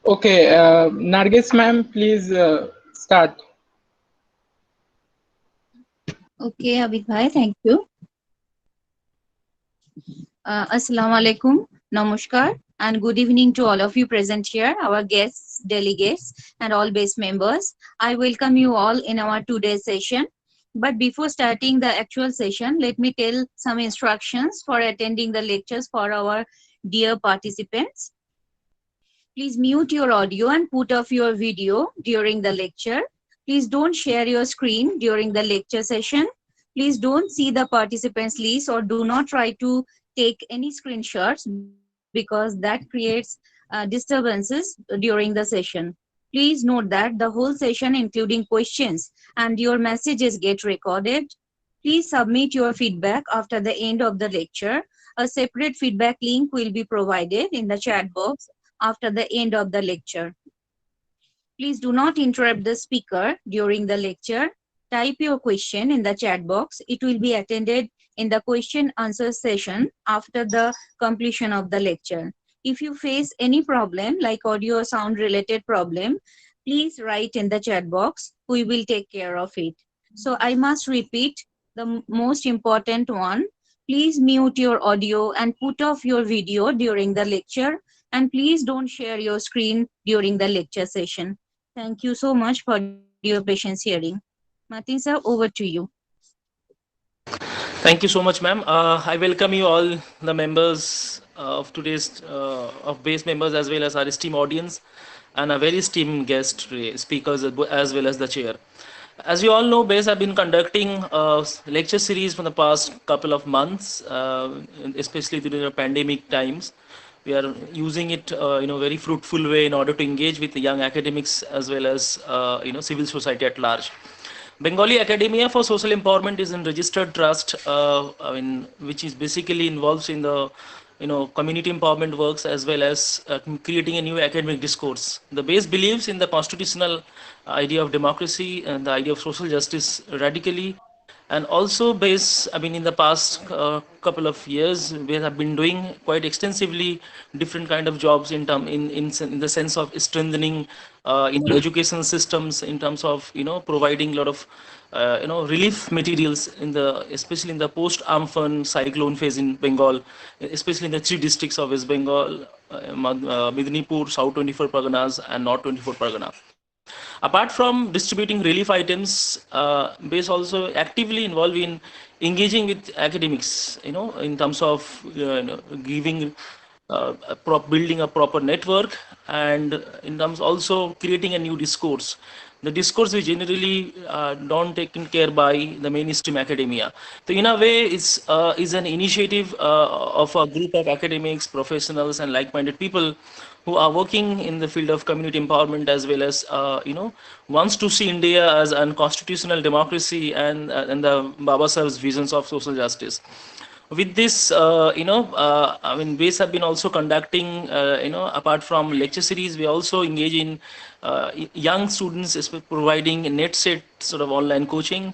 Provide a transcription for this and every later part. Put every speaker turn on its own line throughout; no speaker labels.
Okay, Nargis ma'am, please start.
Okay, Abid bhai, thank you. Assalamu alaikum, namaskar, and good evening to all of you present here, our guests, delegates, and all base members. I welcome you all in our today's session. But before starting the actual session, let me tell some instructions for attending the lectures for our dear participants. Please mute your audio and put off your video during the lecture. Please don't share your screen during the lecture session. Please don't see the participants list or do not try to take any screenshots because that creates disturbances during the session. Please note that the whole session, including questions and your messages, get recorded. Please submit your feedback after the end of the lecture. A separate feedback link will be provided in the chat box after the end of the lecture. Please do not interrupt the speaker during the lecture. Type your question in the chat box. It will be attended in the question answer session after the completion of the lecture. If you face any problem like audio or sound related problem, please write in the chat box. We will take care of it. So I must repeat the most important one. Please mute your audio and put off your video during the lecture, and please don't share your screen during the lecture session. Thank you so much for your patience hearing. Martin sir, over to you.
Thank you so much, ma'am. I welcome you all, the members of today's of base members as well as our esteemed audience, and a very esteemed guest speakers as well as the chair. As you all know, base have been conducting a lecture series for the past couple of months, especially during the pandemic times. We are using it in a very fruitful way in order to engage with the young academics as well as civil society at large. Bengali Academia for Social Empowerment is a registered trust, which is basically involves in the community empowerment works as well as creating a new academic discourse. The base believes in the constitutional idea of democracy and the idea of social justice radically, and also base. I mean, in the past couple of years, we have been doing quite extensively different kind of jobs in the sense of strengthening in education systems, in terms of providing a lot of relief materials in the, especially in the post Amphan cyclone phase in Bengal, especially in the three districts of West Bengal, Medinipur, South 24 Parganas, and North 24 Pargana. Apart from distributing relief items, base also actively involved in engaging with academics, in terms of giving building a proper network, and in terms also creating a new discourse, the discourse which generally don't taken care by the mainstream academia. So in a way, is an initiative of a group of academics, professionals, and like-minded people who are working in the field of community empowerment, as well as wants to see India as a constitutional democracy, and the Baba Saheb's visions of social justice. With this, I mean, base have been also conducting, apart from lecture series, we also engage in young students, providing net set sort of online coaching.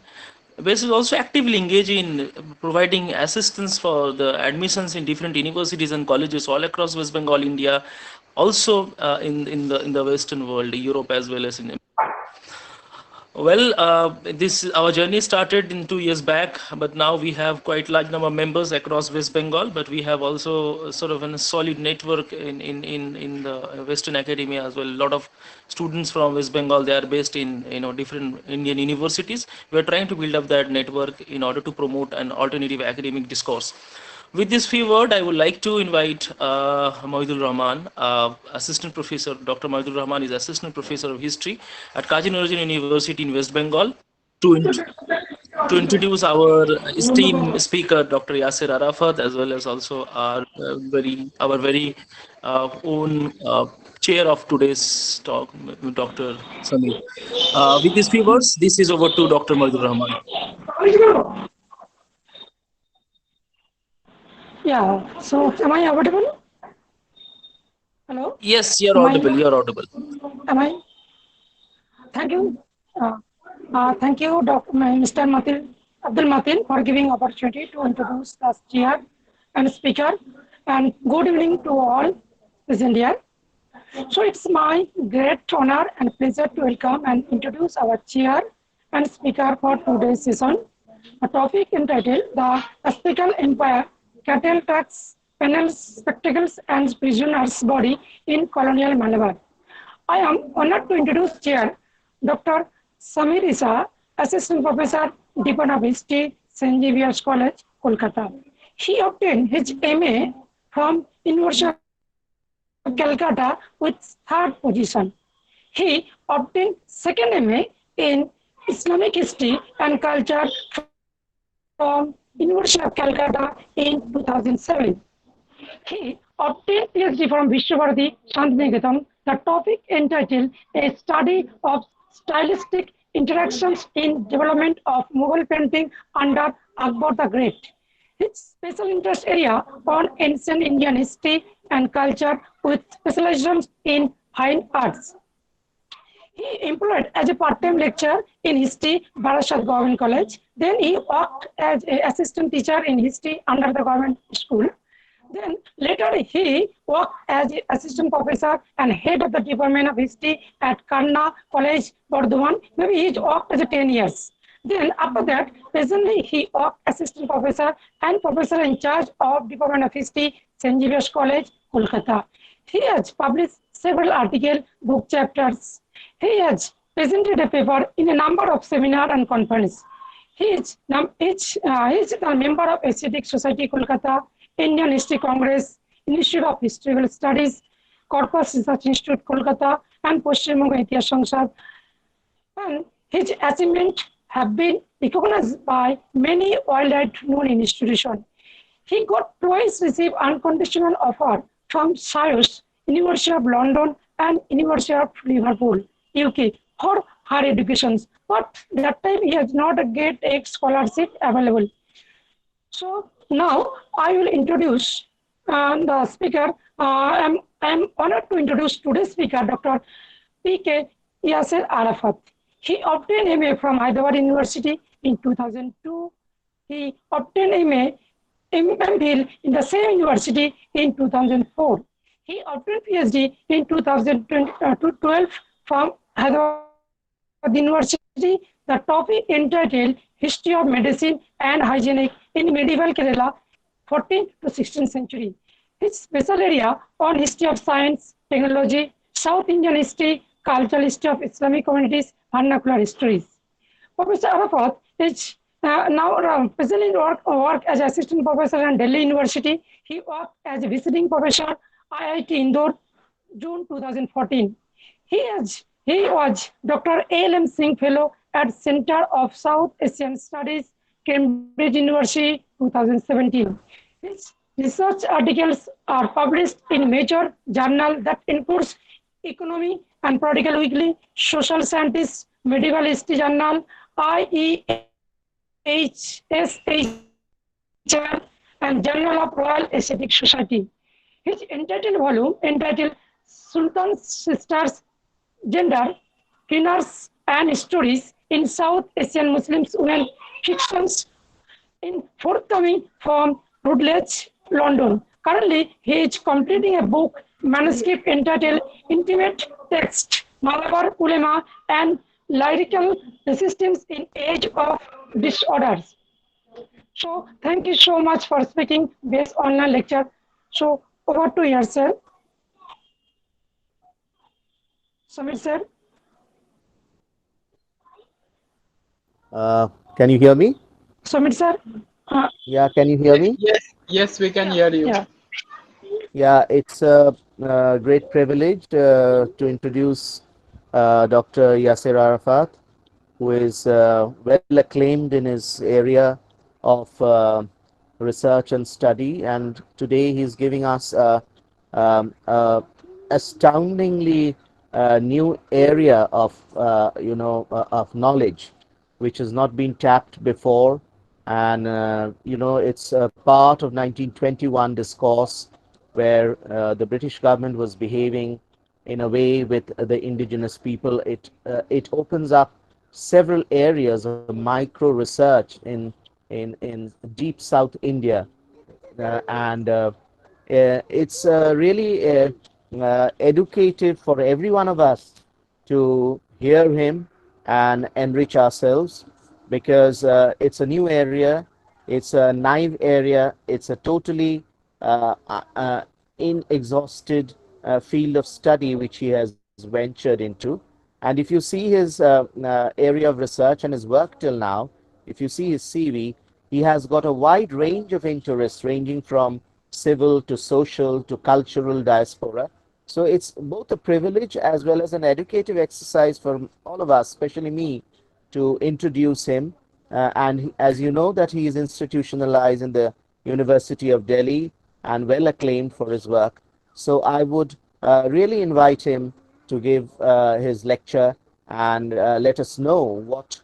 Base is also actively engaged in providing assistance for the admissions in different universities and colleges all across West Bengal, India, also in the Western world, Europe as well as in. Well, this our journey started in 2 years back, but now we have quite large number of members across West Bengal. But we have also sort of a solid network in the Western academia as well. A lot of students from West Bengal, they are based in different Indian universities. We are trying to build up that network in order to promote an alternative academic discourse. With this few word, I would like to invite Mohidul Rahman, Assistant Professor. Dr. Mohidul Rahman is Assistant Professor of History at Kazi Nazruddin University in West Bengal, to, int- to introduce our esteemed speaker, Dr. Yasser Arafat, as well as also our very own chair of today's talk, Dr. Samir. With these few words, this is over to Dr. Mohidul Rahman.
Yeah, so am I audible? Hello?
Yes, you're
Am I?
audible. You're audible.
Am I? Thank you. Uh, Thank you, Dr. Mr. Matil, Abdul Matil, for giving opportunity to introduce the chair and speaker. And good evening to all present here. So it's my great honor and pleasure to welcome and introduce our chair and speaker for today's session. A topic entitled The Aspical Empire, Cattle Tax, Panels, Spectacles and Prisoners' Body in Colonial Malabar. I am honored to introduce Chair Dr. Samir Isa, Assistant Professor, Department of History, St. Xavier's College, Kolkata. He obtained his MA from University of Calcutta with third position. He obtained second MA in Islamic History and Culture from University of Calcutta in 2007. He obtained PhD from Vishwabharati Shantiniketan, the topic entitled A Study of Stylistic Interactions in Development of Mughal Painting under Akbar the Great. His special interest area on ancient Indian history and culture with specializations in fine arts. He employed as a part-time lecturer in history, Barasat Government College. Then he worked as an assistant teacher in history under the government school. Then later he worked as an assistant professor and head of the Department of History at Karna College, Bardhaman. Maybe he worked as 10 years. Then after that, presently he worked assistant professor and professor in charge of Department of History, St. Xavier's College, Kolkata. He has published several articles, book chapters. He has presented a paper in a number of seminars and conferences. He is a member of Asiatic Society, Kolkata, Indian History Congress, Institute of Historical Studies, Corpus Research Institute, Kolkata, and Paschim Banga Itihas Sangsad. And his achievements have been recognized by many worldwide known institutions. He got twice received unconditional offer from SIUS, University of London, and University of Liverpool, UK, for higher education. But that time he has not get a scholarship available. So now I will introduce the speaker. I'm honored to introduce today's speaker, Dr. P.K. Yasser Arafat. He obtained MA from Hyderabad University in 2002. He obtained MPhil in the same university in 2004. He obtained PhD in 2012 from Hyderabad University. The topic entitled History of Medicine and Hygienic in Medieval Kerala, 14th to 16th century. His special area on history of science, technology, South Indian history, cultural history of Islamic communities, vernacular histories. Professor Arafat is now presently work as assistant professor at Delhi University. He worked as a visiting professor IIT Indore, June 2014. He was Dr. A.L.M. Singh Fellow at Center of South Asian Studies, Cambridge University, 2017. His research articles are published in major journals that includes Economy and Political Weekly, Social Scientists, Medieval History Journal, IEHSHR, and Journal of Royal Asiatic Society. His entitled volume entitled Sultan's Sisters, Gender, Cleaners and Stories in South Asian Muslims Women Fictions in forthcoming from Routledge, London. Currently, he is completing a book manuscript entitled Intimate Text, Malabar Ulema and Lyrical Resistance in Age of Disorders. So, thank you so much for speaking this online lecture. So, over to you, sir. Samir, sir.
Can you hear me?
Samir, sir.
Yeah, can you hear me?
Yes, we can hear you.
Yeah.
Yeah, it's a great privilege to introduce Dr. Yasser Arafat, who is well acclaimed in his area of research and study. And today he's giving us astoundingly new area of of knowledge, which has not been tapped before. And it's a part of 1921 discourse where the British government was behaving in a way with the indigenous people. It opens up several areas of micro research in deep South India, and it's really educative for every one of us to hear him and enrich ourselves, because it's a new area, it's a naive area, it's a totally inexhausted field of study which he has ventured into. And if you see his area of research and his work till now, if you see his CV, he has got a wide range of interests ranging from civil to social to cultural diaspora. So it's both a privilege as well as an educative exercise for all of us, especially me, to introduce him. As you know, that he is institutionalized in the University of Delhi and well acclaimed for his work. So I would really invite him to give his lecture and let us know what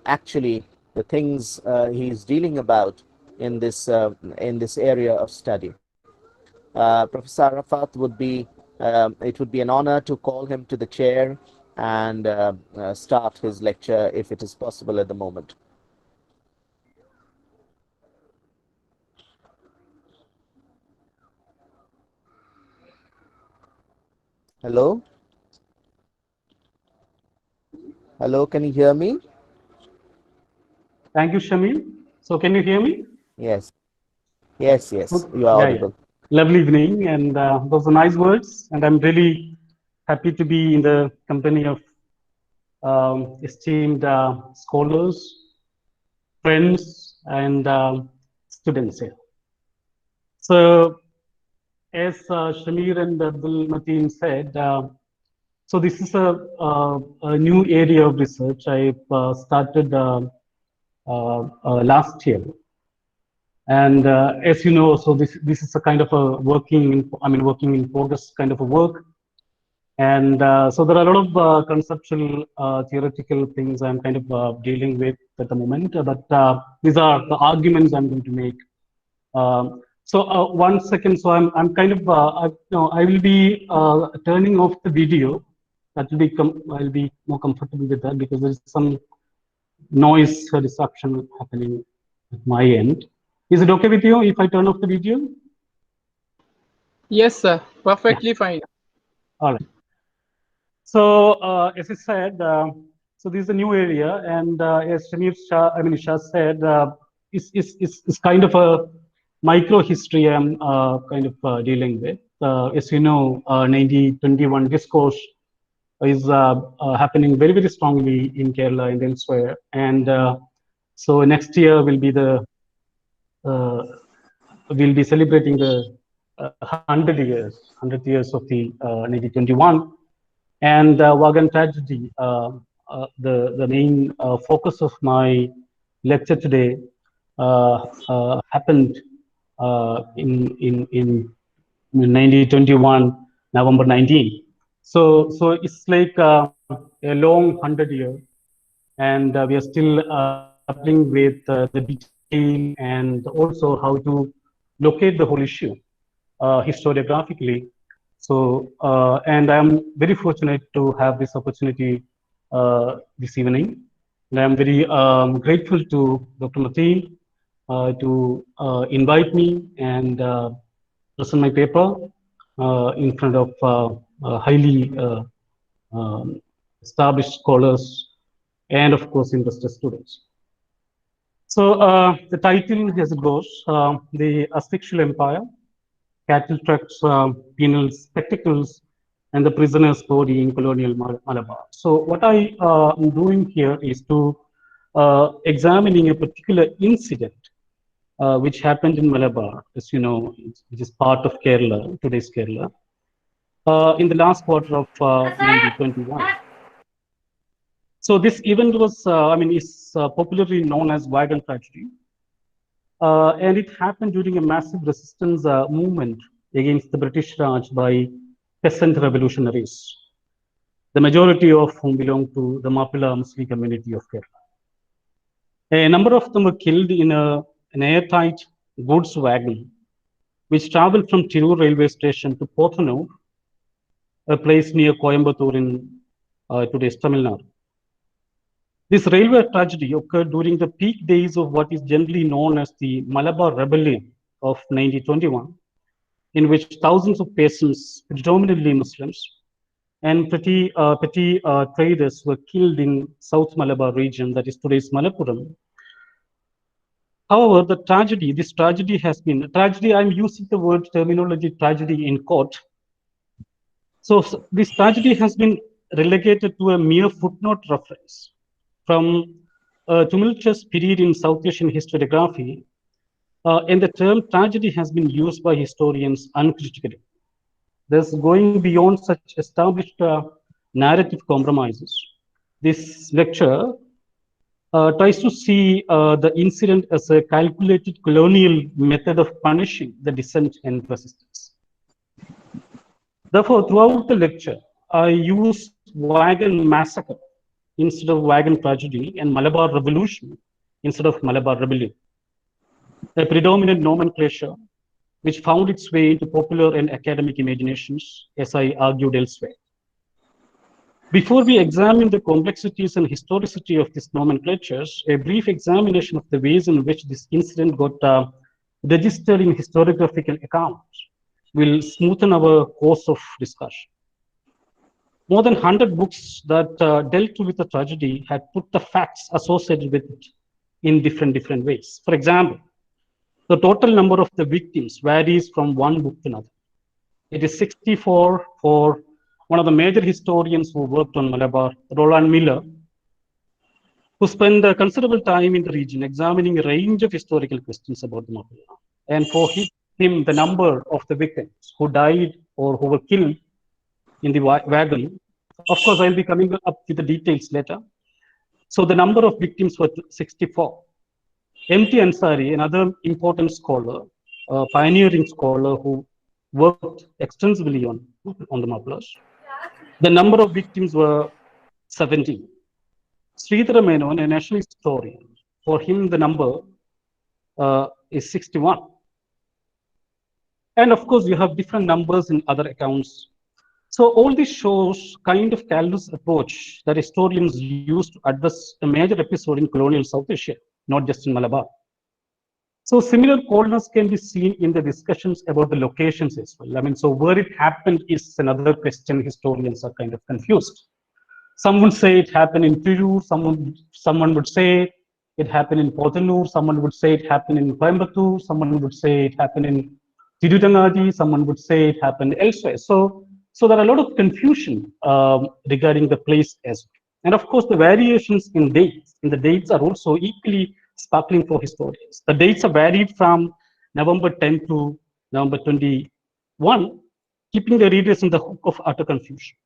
actually the things he's dealing about in this area of study. Professor Arafat would be it would be an honor to call him to the chair and start his lecture if it is possible at the moment. Hello? Hello, can you hear me?
Thank you, Shamil. So can you hear me?
Yes. Yes, yes, you are
Yeah,
audible.
yeah. Lovely evening, and those are nice words. And I'm really happy to be in the company of esteemed scholars, friends, and students here. So, as Shamir and Abdul Mateen said, so this is a new area of research I started last year. And as you know, so this is a kind of a working in progress kind of a work. And so there are a lot of conceptual, theoretical things I'm kind of dealing with at the moment. But these are the arguments I'm going to make. So 1 second. So I'm kind of I will be turning off the video. That will be I'll be more comfortable with that because there's some noise disruption happening at my end. Is it okay with you if I turn off the video?
Yes, sir. Perfectly fine.
All right. So as I said, so this is a new area, and as Shah said, it's kind of a micro history I'm kind of dealing with. As you know, 1921 discourse is happening very, very strongly in Kerala and elsewhere, and so next year will be the we'll be celebrating the 100 years of the 1921 and Vagan tragedy. The main focus of my lecture today happened in 1921 November 19. So it's like a long 100 years, and we are still grappling with the detail and also how to locate the whole issue historiographically. So, and I'm very fortunate to have this opportunity this evening. And I'm very grateful to Dr. Mateen to invite me and present my paper in front of highly established scholars and, of course, interested students. So the title, as it goes, The Asphyxial Empire, Cattle Trucks, Penal Spectacles, and the Prisoner's Body in Colonial Malabar. So what I am doing here is to examining a particular incident which happened in Malabar, as you know, which is part of Kerala, today's Kerala, in the last quarter of 1921. So this event was, is popularly known as Wagon Tragedy. And it happened during a massive resistance movement against the British Raj by peasant revolutionaries, the majority of whom belonged to the Mappila Muslim community of Kerala. A number of them were killed in an airtight goods wagon, which traveled from Tirur railway station to Pothanur, a place near Coimbatore in today's Tamil Nadu. This railway tragedy occurred during the peak days of what is generally known as the Malabar Rebellion of 1921, in which thousands of peasants, predominantly Muslims, and petty traders were killed in South Malabar region, that is today's Malappuram. However, this tragedy has been, tragedy, I'm using the word terminology tragedy in quote. So this tragedy has been relegated to a mere footnote reference from a tumultuous period in South Asian historiography, and the term tragedy has been used by historians uncritically. Thus, going beyond such established narrative compromises, this lecture tries to see the incident as a calculated colonial method of punishing the dissent and resistance. Therefore, throughout the lecture, I use wagon massacre instead of wagon tragedy and Malabar revolution instead of Malabar rebellion, a predominant nomenclature which found its way into popular and academic imaginations, as I argued elsewhere. Before we examine the complexities and historicity of these nomenclatures, a brief examination of the ways in which this incident got registered in historiographical accounts will smoothen our course of discussion. More than 100 books that dealt with the tragedy had put the facts associated with it in different ways. For example, the total number of the victims varies from one book to another. It is 64 for one of the major historians who worked on Malabar, Roland Miller, who spent a considerable time in the region examining a range of historical questions about the Malabar. And for him, the number of the victims who died or who were killed in the wagon, of course, I'll be coming up with the details later. So the number of victims were 64. M.T. Ansari, another important scholar, a pioneering scholar who worked extensively on the Maplars, the number of victims were 17. Sridhara Menon, a national historian, for him the number is 61. And of course, you have different numbers in other accounts. So all this shows kind of callous approach that historians use to address a major episode in colonial South Asia, not just in Malabar. So similar coldness can be seen in the discussions about the locations as well. I mean, so where it happened is another question historians are kind of confused. Some would say it happened in Tirur, someone would say it happened in Pottanur, someone would say it happened in Coimbatore, someone would say it happened in Tirutangadi, someone would say it happened elsewhere. So there are a lot of confusion regarding the place as well. And of course, the variations in the dates are also equally sparkling for historians. The dates are varied from November 10 to November 21, keeping the readers in the hook of utter confusion.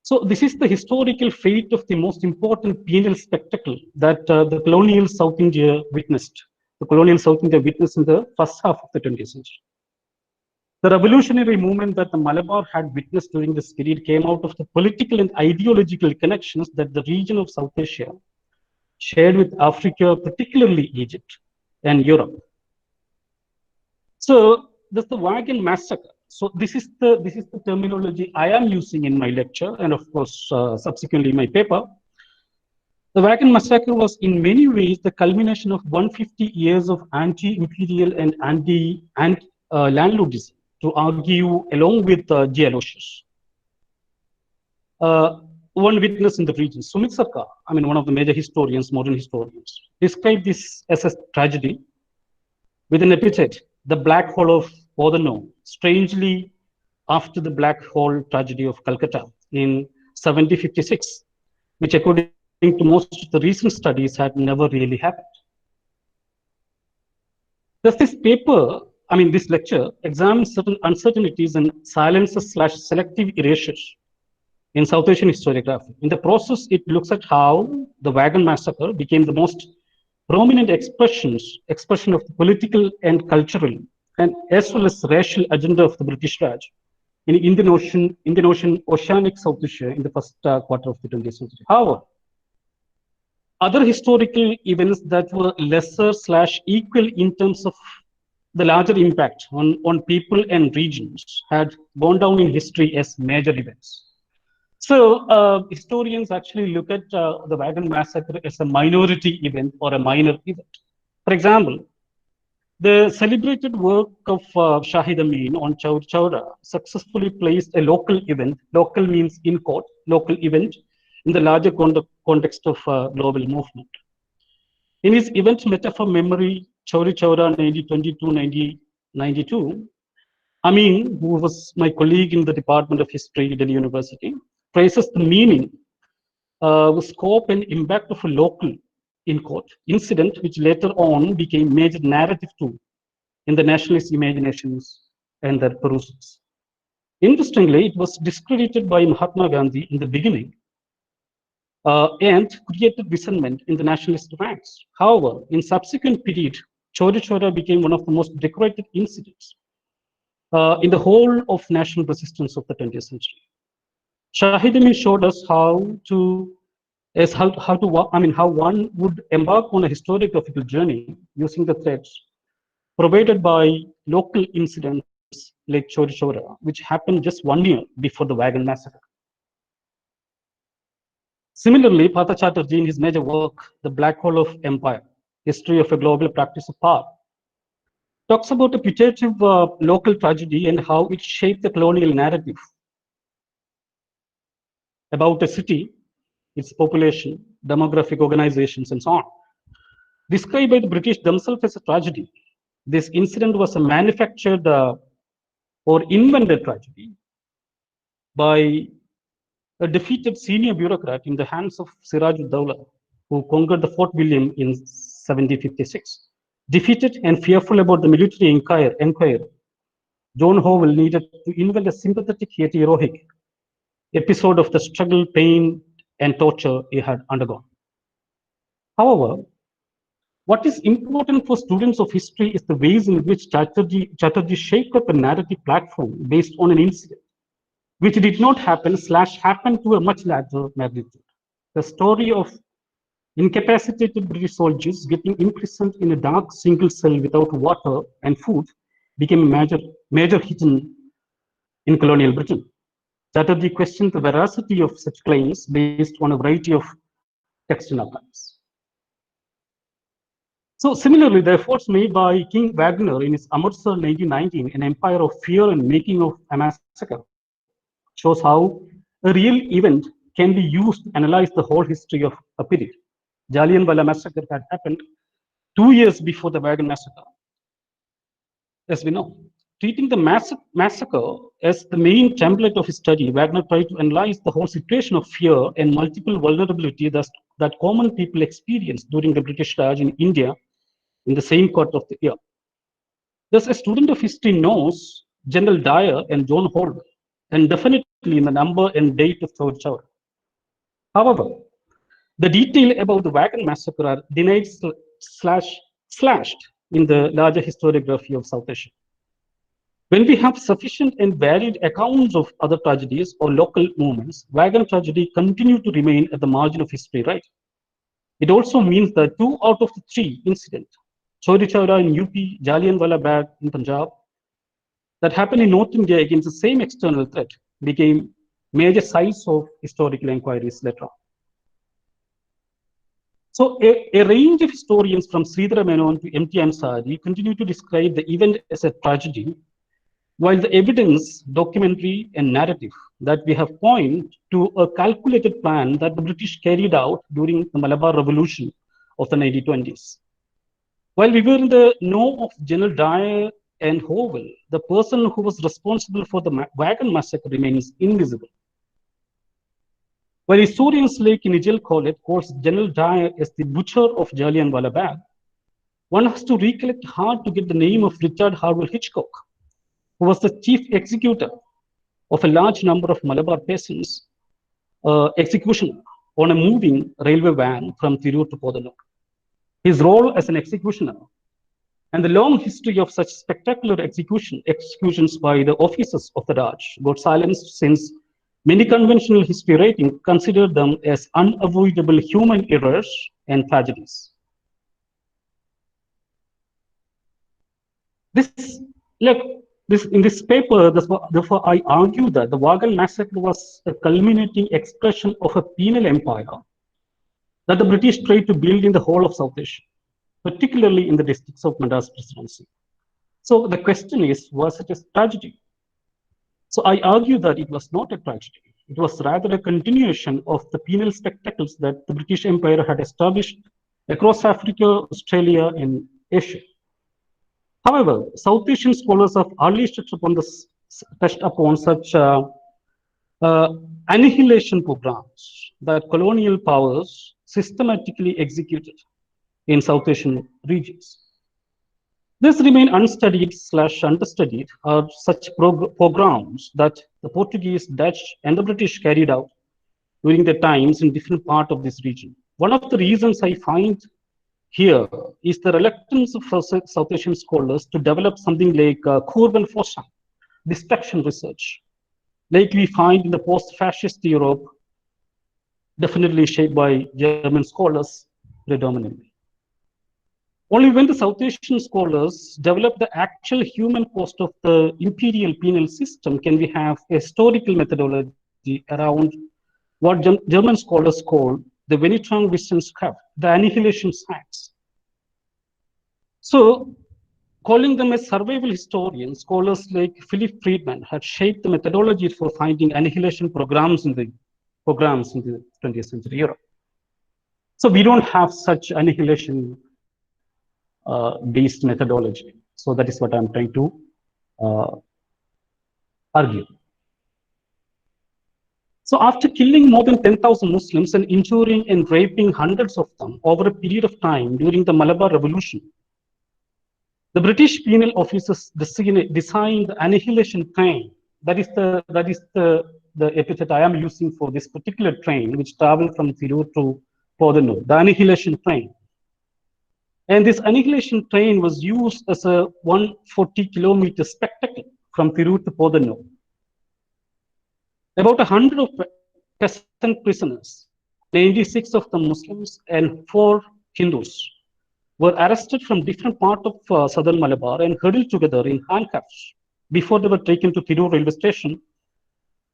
So this is the historical fate of the most important penal spectacle that the colonial South India witnessed. The colonial South India witnessed in the first half of the 20th century. The revolutionary movement that the Malabar had witnessed during this period came out of the political and ideological connections that the region of South Asia shared with Africa, particularly Egypt and Europe. So that's the wagon massacre. So this is the terminology I am using in my lecture, and of course subsequently my paper. The wagon massacre was in many ways the culmination of 150 years of anti-imperial and anti-landlordism, to argue along with G. Aloysius. One witness in the region, Sumit Sarkar, I mean, one of the major historians, modern historians, described this as a tragedy with an epithet, the black hole of Pottanur, strangely after the black hole tragedy of Calcutta in 1756, which according to most of the recent studies had never really happened. Thus, this paper, I mean, this lecture examines certain uncertainties and silences / selective erasures in South Asian historiography. In the process, it looks at how the wagon massacre became the most prominent expression of the political and cultural and as well as racial agenda of the British Raj in Indian Ocean, oceanic South Asia in the first quarter of the 20th century. However, other historical events that were lesser / equal in terms of the larger impact on people and regions had gone down in history as major events. So historians actually look at the wagon massacre as a minority event or a minor event. For example, The celebrated work of Shahid Amin on Chauri Chaura successfully placed a local event, local means in court, local event, in the larger context of global movement. In his event metaphor memory, Chauri Chaura 1922-1992, Amin, who was my colleague in the Department of History at Delhi University, traces the meaning, the scope and impact of a local in court incident, which later on became major narrative tool in the nationalist imaginations and their perusals. Interestingly, it was discredited by Mahatma Gandhi in the beginning and created resentment in the nationalist ranks. However, in subsequent period, Chauri Chaura became one of the most decorated incidents in the whole of national resistance of the 20th century. Shahid Amin showed us how one would embark on a historiographical journey using the threads provided by local incidents like Chauri Chaura, which happened just 1 year before the Wagon Massacre. Similarly, Partha Chatterjee, in his major work, The Black Hole of Empire, History of a Global Practice of Power, talks about a putative local tragedy and how it shaped the colonial narrative about a city, its population, demographic organizations, and so on. Described by the British themselves as a tragedy, this incident was a manufactured or invented tragedy by a defeated senior bureaucrat in the hands of Siraj-ud-Dawla, who conquered the Fort William in 1756. Defeated and fearful about the military inquiry, John Howell needed to invent a sympathetic yet heroic episode of the struggle, pain, and torture he had undergone. However, what is important for students of history is the ways in which Chatterjee shaped up a narrative platform based on an incident, which did not happen to a much larger magnitude. The story of incapacitated British soldiers getting imprisoned in a dark single cell without water and food became a major hit in colonial Britain. Chatterjee questioned the veracity of such claims based on a variety of text and archives. So similarly, the efforts made by King Wagner in his Amritsar 1919, An Empire of Fear and Making of a Massacre, shows how a real event can be used to analyze the whole history of a period. Jallianwala Massacre had happened 2 years before the Wagon Massacre, as we know. Treating the massacre as the main template of his study, Wagner tried to analyze the whole situation of fear and multiple vulnerability that common people experienced during the British Raj in India in the same quarter of the year. Thus, a student of history knows General Dyer and John Howell, and definitely in the number and date of Chauri Chaura. However, the detail about the Wagon Massacre are denied slashed in the larger historiography of South Asia. When we have sufficient and varied accounts of other tragedies or local movements, Wagon tragedy continue to remain at the margin of history, right? It also means that 2 out of the 3 incidents, Chauri Chaura in UP, Jallianwala Bagh in Punjab, that happened in North India against the same external threat, became major sites of historical inquiries later on. So a range of historians from Sridhara Menon to M.T. Ansari continue to describe the event as a tragedy, while the evidence, documentary, and narrative that we have point to a calculated plan that the British carried out during the Malabar Revolution of the 1920s. While we were in the know of General Dyer and Howell, the person who was responsible for the Wagon Massacre remains invisible. While historians like Nigel Collett calls General Dyer as the butcher of Jallianwala Bagh, one has to recollect hard to get the name of Richard Harwell Hitchcock, who was the chief executor of a large number of Malabar peasants' executioner on a moving railway van from Tirur to Podanur. His role as an executioner and the long history of such spectacular executions by the officers of the Raj got silenced, since many conventional history writings consider them as unavoidable human errors and tragedies. In this paper, therefore, I argue that the Wagon Massacre was a culminating expression of a penal empire that the British tried to build in the whole of South Asia. particularly in the districts of Madras Presidency. So the question is, was it a tragedy? So I argue that it was not a tragedy. It was rather a continuation of the penal spectacles that the British Empire had established across Africa, Australia, and Asia. However, South Asian scholars have early touched upon such annihilation programs that colonial powers systematically executed in South Asian regions. This remain unstudied/understudied are such programs that the Portuguese, Dutch, and the British carried out during their times in different parts of this region. One of the reasons I find here is the reluctance of South Asian scholars to develop something like Kurban Forschung, destruction research, like we find in the post-fascist Europe, definitely shaped by German scholars predominantly. Only when the South Asian scholars develop the actual human cost of the imperial penal system can we have a historical methodology around what German scholars call the Vernichtungswissenschaft, the annihilation science. So, calling them as survival historians, scholars like Philip Friedman had shaped the methodology for finding annihilation programs in the 20th century Europe. So we don't have such annihilation based methodology. So that is what I'm trying to argue. So after killing more than 10,000 Muslims and injuring and raping hundreds of them over a period of time during the Malabar Revolution, the British penal officers designed the annihilation train. That is the epithet I am using for this particular train, which traveled from Tirur to Podanur, the annihilation train. And this annihilation train was used as a 140-kilometer spectacle from Tirur to Podanur. About 100 of peasant prisoners, 96 of them Muslims and 4 Hindus, were arrested from different parts of southern Malabar and huddled together in handcuffs before they were taken to Tirur railway station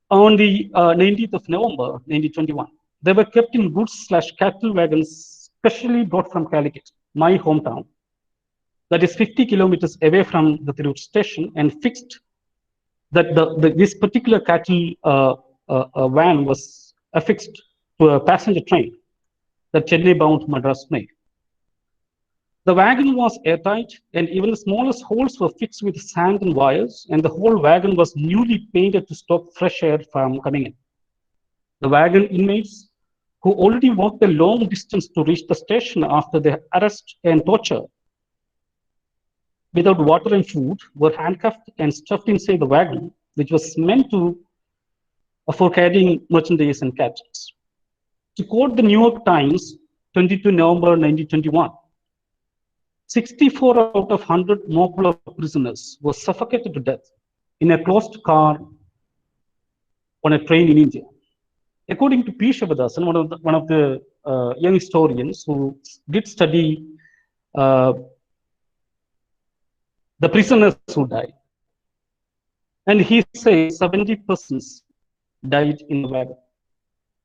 on the 19th of November, 1921. They were kept in goods/cattle wagons specially brought from Calicut, my hometown, that is 50 kilometers away from the Tirur station, and fixed that this particular cattle van was affixed to a passenger train that Chennai bound Madras made. The wagon was airtight, and even the smallest holes were fixed with sand and wires, and the whole wagon was newly painted to stop fresh air from coming in. The wagon inmates, who already walked a long distance to reach the station after their arrest and torture, without water and food, were handcuffed and stuffed inside the wagon, which was meant for carrying merchandise and catches. To quote the New York Times, 22 November 1921, 64 out of 100 Mokula prisoners were suffocated to death in a closed car on a train in India. According to P. Shabadasan, one of the young historians who did study the prisoners who died, and he says 70 persons died in the wagon.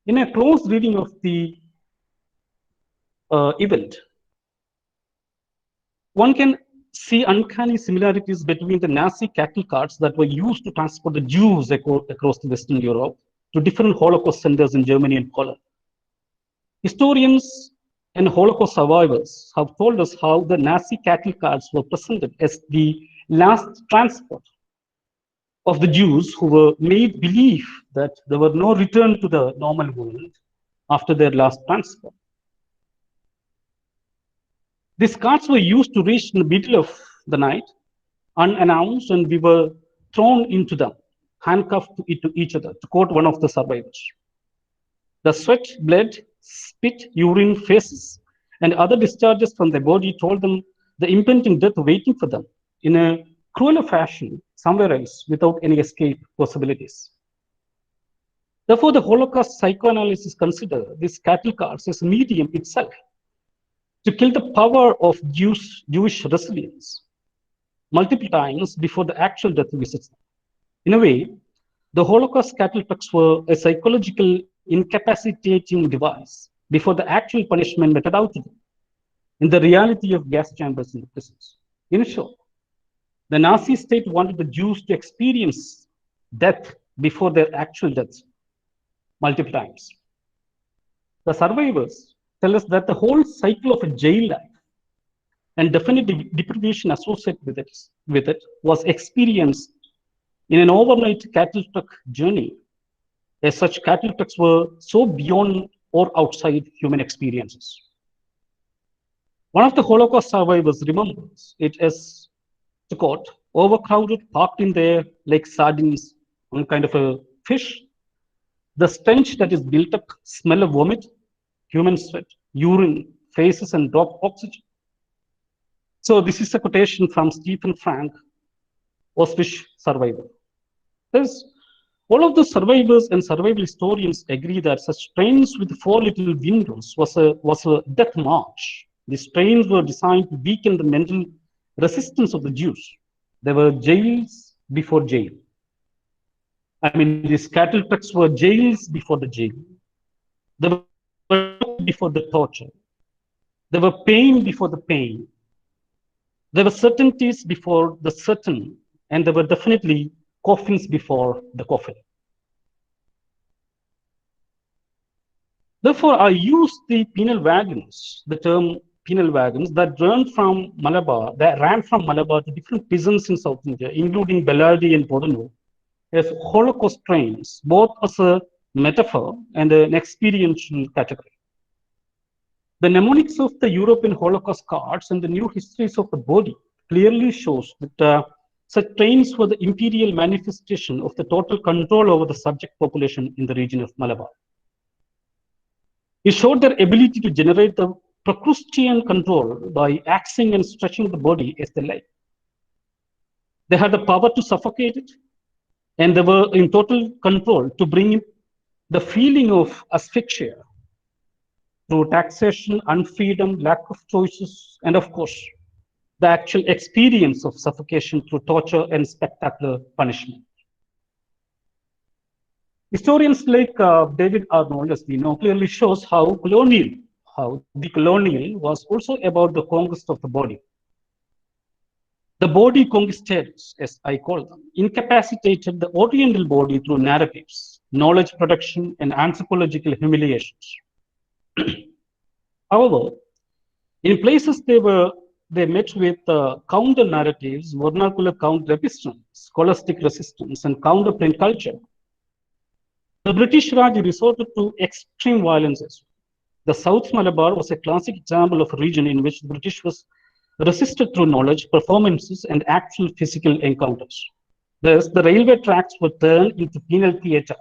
In a close reading of the event, one can see uncanny similarities between the Nazi cattle carts that were used to transport the Jews across the Western Europe to different Holocaust centers in Germany and Poland. Historians and Holocaust survivors have told us how the Nazi cattle carts were presented as the last transport of the Jews who were made believe that there were no return to the normal world after their last transport. These carts were used to reach in the middle of the night, unannounced, and we were thrown into them, handcuffed to each other, to quote one of the survivors. The sweat, blood, spit, urine, faces, and other discharges from the body told them the impending death waiting for them in a crueler fashion somewhere else without any escape possibilities. Therefore, the Holocaust psychoanalysis consider these cattle carts as a medium itself to kill the power of Jewish resilience multiple times before the actual death visits them. In a way, the Holocaust cattle trucks were a psychological incapacitating device before the actual punishment meted out to them. in the reality of gas chambers in the prisons. In short, the Nazi state wanted the Jews to experience death before their actual deaths multiple times. The survivors tell us that the whole cycle of a jail life and definite deprivation associated with it was experienced in an overnight cattle truck journey, as such cattle trucks were so beyond or outside human experiences. One of the Holocaust survivors remembers it as, to quote, overcrowded, parked in there like sardines on kind of a fish. The stench that is built up, smell of vomit, human sweat, urine, faces, and dropped oxygen. So this is a quotation from Stephen Frank, Auschwitz survivor. Thus, all of the survivors and survival historians agree that such trains with 4 little windows was a death march. These trains were designed to weaken the mental resistance of the Jews. There were jails before jail. I mean, these cattle trucks were jails before the jail. There were torture before the torture. There were pain before the pain. There were certainties before the certain, and there were definitely coffins before the coffin. Therefore, I use the penal wagons, the term penal wagons that ran from Malabar to different prisons in South India, including Beladi and Poronu, as Holocaust trains, both as a metaphor and an experiential category. The mnemonics of the European Holocaust cards and the new histories of the body clearly shows that such trains were the imperial manifestation of the total control over the subject population in the region of Malabar. It showed their ability to generate the Procrustean control by axing and stretching the body as they like. They had the power to suffocate it, and they were in total control to bring in the feeling of asphyxia through taxation, unfreedom, lack of choices, and of course, the actual experience of suffocation through torture and spectacular punishment. Historians like David Arnold, as we know, clearly shows how the colonial was also about the conquest of the body. The body conquistadors, as I call them, incapacitated the Oriental body through narratives, knowledge production, and anthropological humiliations. However, in places they met with counter narratives, vernacular counter episteme, scholastic resistance, and counterprint culture. The British Raj resorted to extreme violence. The South Malabar was a classic example of a region in which the British was resisted through knowledge, performances, and actual physical encounters. Thus, the railway tracks were turned into penal theatre.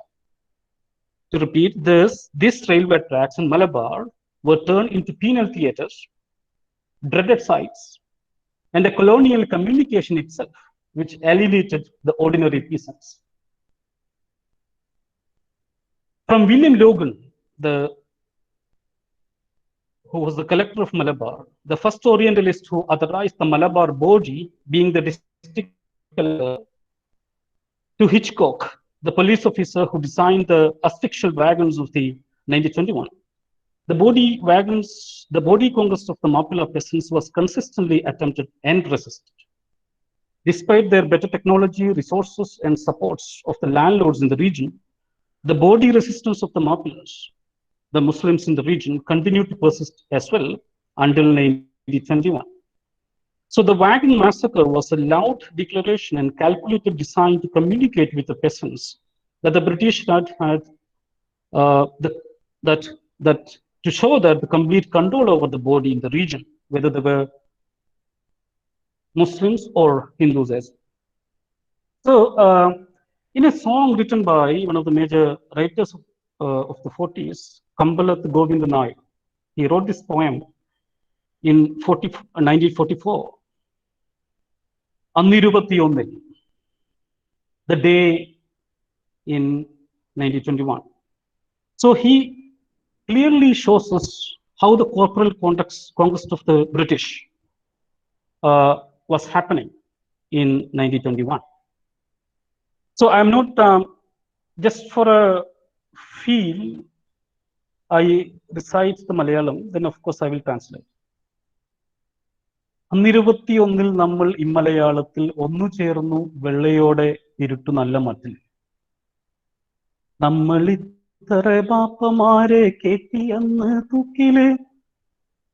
To repeat, these railway tracks in Malabar were turned into penal theatres, dreaded sites, and a colonial communication itself, which alienated the ordinary peasants. From William Logan, who was the collector of Malabar, the first Orientalist who authorized the Malabar Boji, being the district collector, to Hitchcock, the police officer who designed the asphyxial wagons of the 1921. The body conquest of the Mapila peasants was consistently attempted and resisted. Despite their better technology, resources, and supports of the landlords in the region, the body resistance of the Mapilas, the Muslims in the region, continued to persist as well until 1921. So the wagon massacre was a loud declaration and calculated design to communicate with the peasants that the British had to show that the complete control over the body in the region, whether they were Muslims or Hindus as well. So in a song written by one of the major writers of the 40s, Kambalat Govinda Nayak, he wrote this poem in 1944. Anirupathiyonnil, the day in 1921. So he clearly shows us how the corporal conquest of the British was happening in 1921. So I'm not, just for a feel, I recite the Malayalam, then of course I will translate. അന്നിരുപത്തിയൊന്നിൽ നമ്മൾ ഇമ്മലയാളത്തിൽ ഒന്നു ചേർന്നു വെള്ളയോടെ ഇരുട്ടു നല്ല മട്ടിൽ. നമ്മളിത്ര ബാപ്പമാരെ കേറ്റിയന്ന് തൂക്കില്,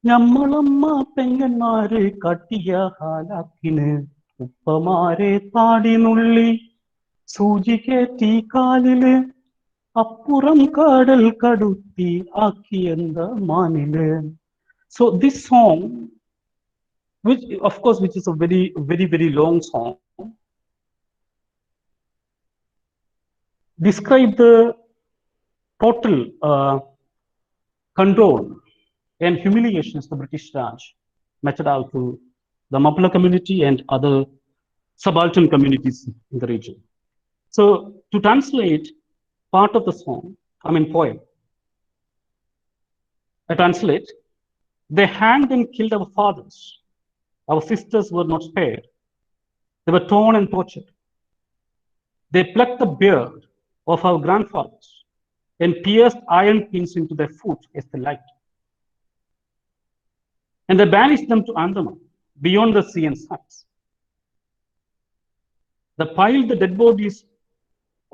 ഞമ്മളമ്മ പെങ്ങന്മാരെ കാട്ടിയ ഹാലാക്കിന്, ഉപ്പമാരെ താടി നുള്ളി സൂചി കേറ്റി കാലില്, അപ്പുറം കടൽ കടുത്തി ആക്കിയെന്ത മാനില്. So this song, which of course which is a very long song, describe the total control and humiliations the British Raj meted out to the Mapla community and other subaltern communities in the region. So to translate part of the song, poem, I translate: they hanged and killed our fathers. Our sisters were not spared. They were torn and tortured. They plucked the beard of our grandfathers and pierced iron pins into their foot as they liked. And they banished them to Andaman, beyond the sea and skies. They piled the dead bodies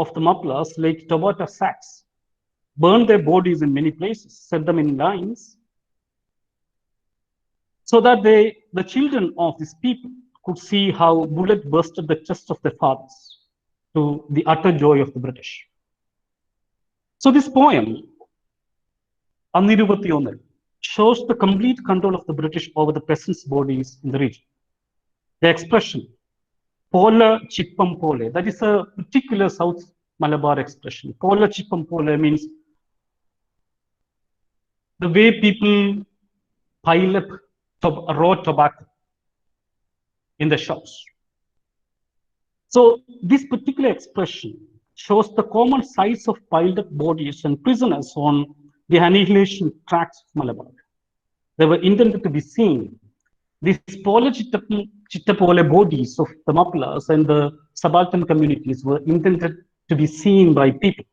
of the Maplas like Tabata sacks, burned their bodies in many places, set them in lines, so that the children of these people could see how bullet bursted the chest of their fathers, to the utter joy of the British. So this poem, Aniruvatiyonal, shows the complete control of the British over the peasants' bodies in the region. The expression, Pola Chippam Pole, that is a particular South Malabar expression. Pola Chippam Pole means the way people pile up raw tobacco in the shops. So this particular expression shows the common size of piled up bodies and prisoners on the annihilation tracts of Malabar. They were intended to be seen. These Pola Chittapole bodies of the Maplas and the subaltern communities were intended to be seen by people.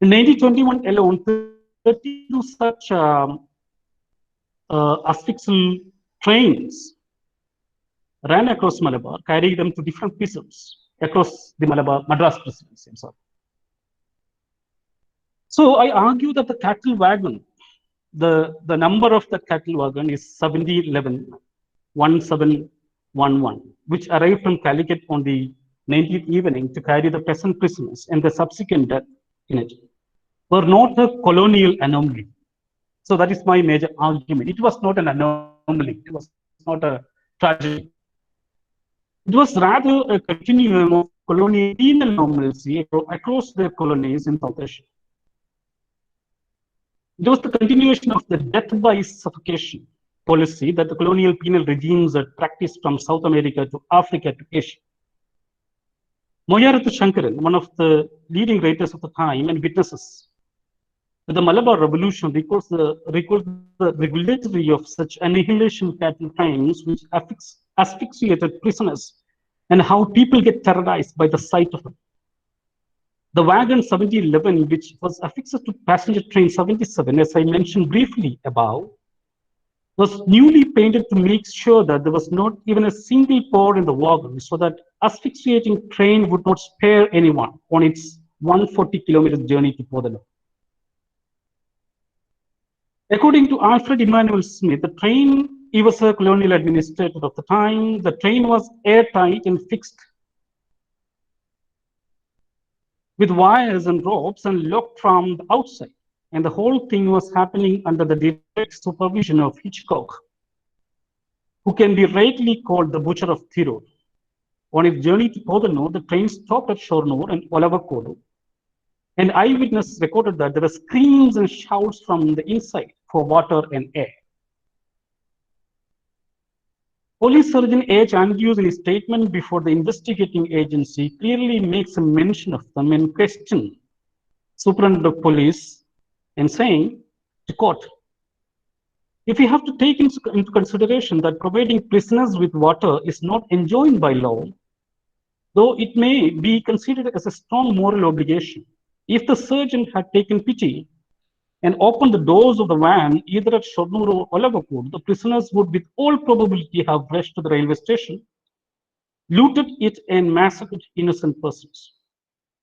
In 1921 alone, 32 such asphyxial trains ran across Malabar, carrying them to different prisons across the Madras presidency. So I argue that the cattle wagon, the number of the cattle wagon is 1711, which arrived from Calicut on the 19th evening to carry the peasant prisoners and the subsequent death in it, were not a colonial anomaly. So that is my major argument. It was not an anomaly. It was not a tragedy. It was rather a continuum of colonial penal normalcy across the colonies in South Asia. It was the continuation of the death by suffocation policy that the colonial penal regimes had practiced from South America to Africa to Asia. Moyarathu Shankaran, one of the leading writers of the time and witnesses the Malabar Revolution, records the regulatory of such annihilation cattle trains which asphyxiated prisoners and how people get terrorized by the sight of them. The wagon 1711, which was affixed to passenger train 77, as I mentioned briefly above, was newly painted to make sure that there was not even a single pore in the wagon, so that asphyxiating train would not spare anyone on its 140-kilometer journey to Podala. According to Alfred Emmanuel Smith, the train, he was a colonial administrator of the time, the train was airtight and fixed with wires and ropes and locked from the outside. And the whole thing was happening under the direct supervision of Hitchcock, who can be rightly called the butcher of Tirur. On its journey to Podano, the train stopped at Shornur and Olavakodu. And eyewitness recorded that there were screams and shouts from the inside for water and air. Police Surgeon H. Andrews, in his statement before the investigating agency, clearly makes a mention of them in question Superintendent of Police and saying, to quote, "If we have to take into consideration that providing prisoners with water is not enjoined by law, though it may be considered as a strong moral obligation, if the surgeon had taken pity and opened the doors of the van either at Shornur or Olavakur, the prisoners would with all probability have rushed to the railway station, looted it and massacred innocent persons.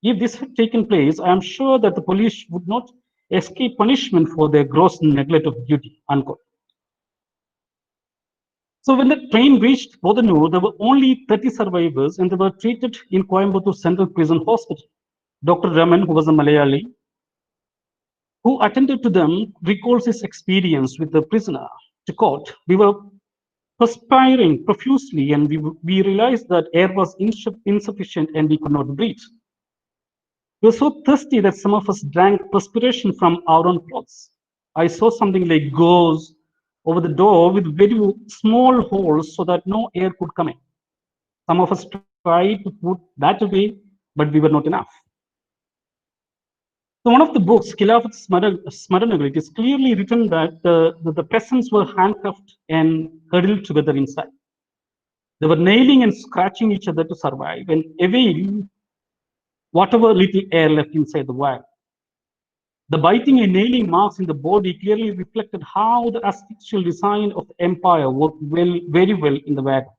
If this had taken place, I am sure that the police would not escape punishment for their gross neglect of duty, unquote. So when the train reached Podanur, there were only 30 survivors and they were treated in Coimbatore Central Prison Hospital. Dr. Raman, who was a Malayali, who attended to them, recalls his experience with the prisoner to court. We were perspiring profusely and we realized that air was insufficient and we could not breathe. We were so thirsty that some of us drank perspiration from our own clothes. I saw something like gauze over the door with very small holes so that no air could come in. Some of us tried to put that away, but we were not enough. So one of the books, Khilafat Smaranagal, it is clearly written that the peasants were handcuffed and huddled together inside. They were nailing and scratching each other to survive and evade whatever little air left inside the wagon. The biting and nailing marks in the body clearly reflected how the asphyxial design of the empire worked very well in the wagon.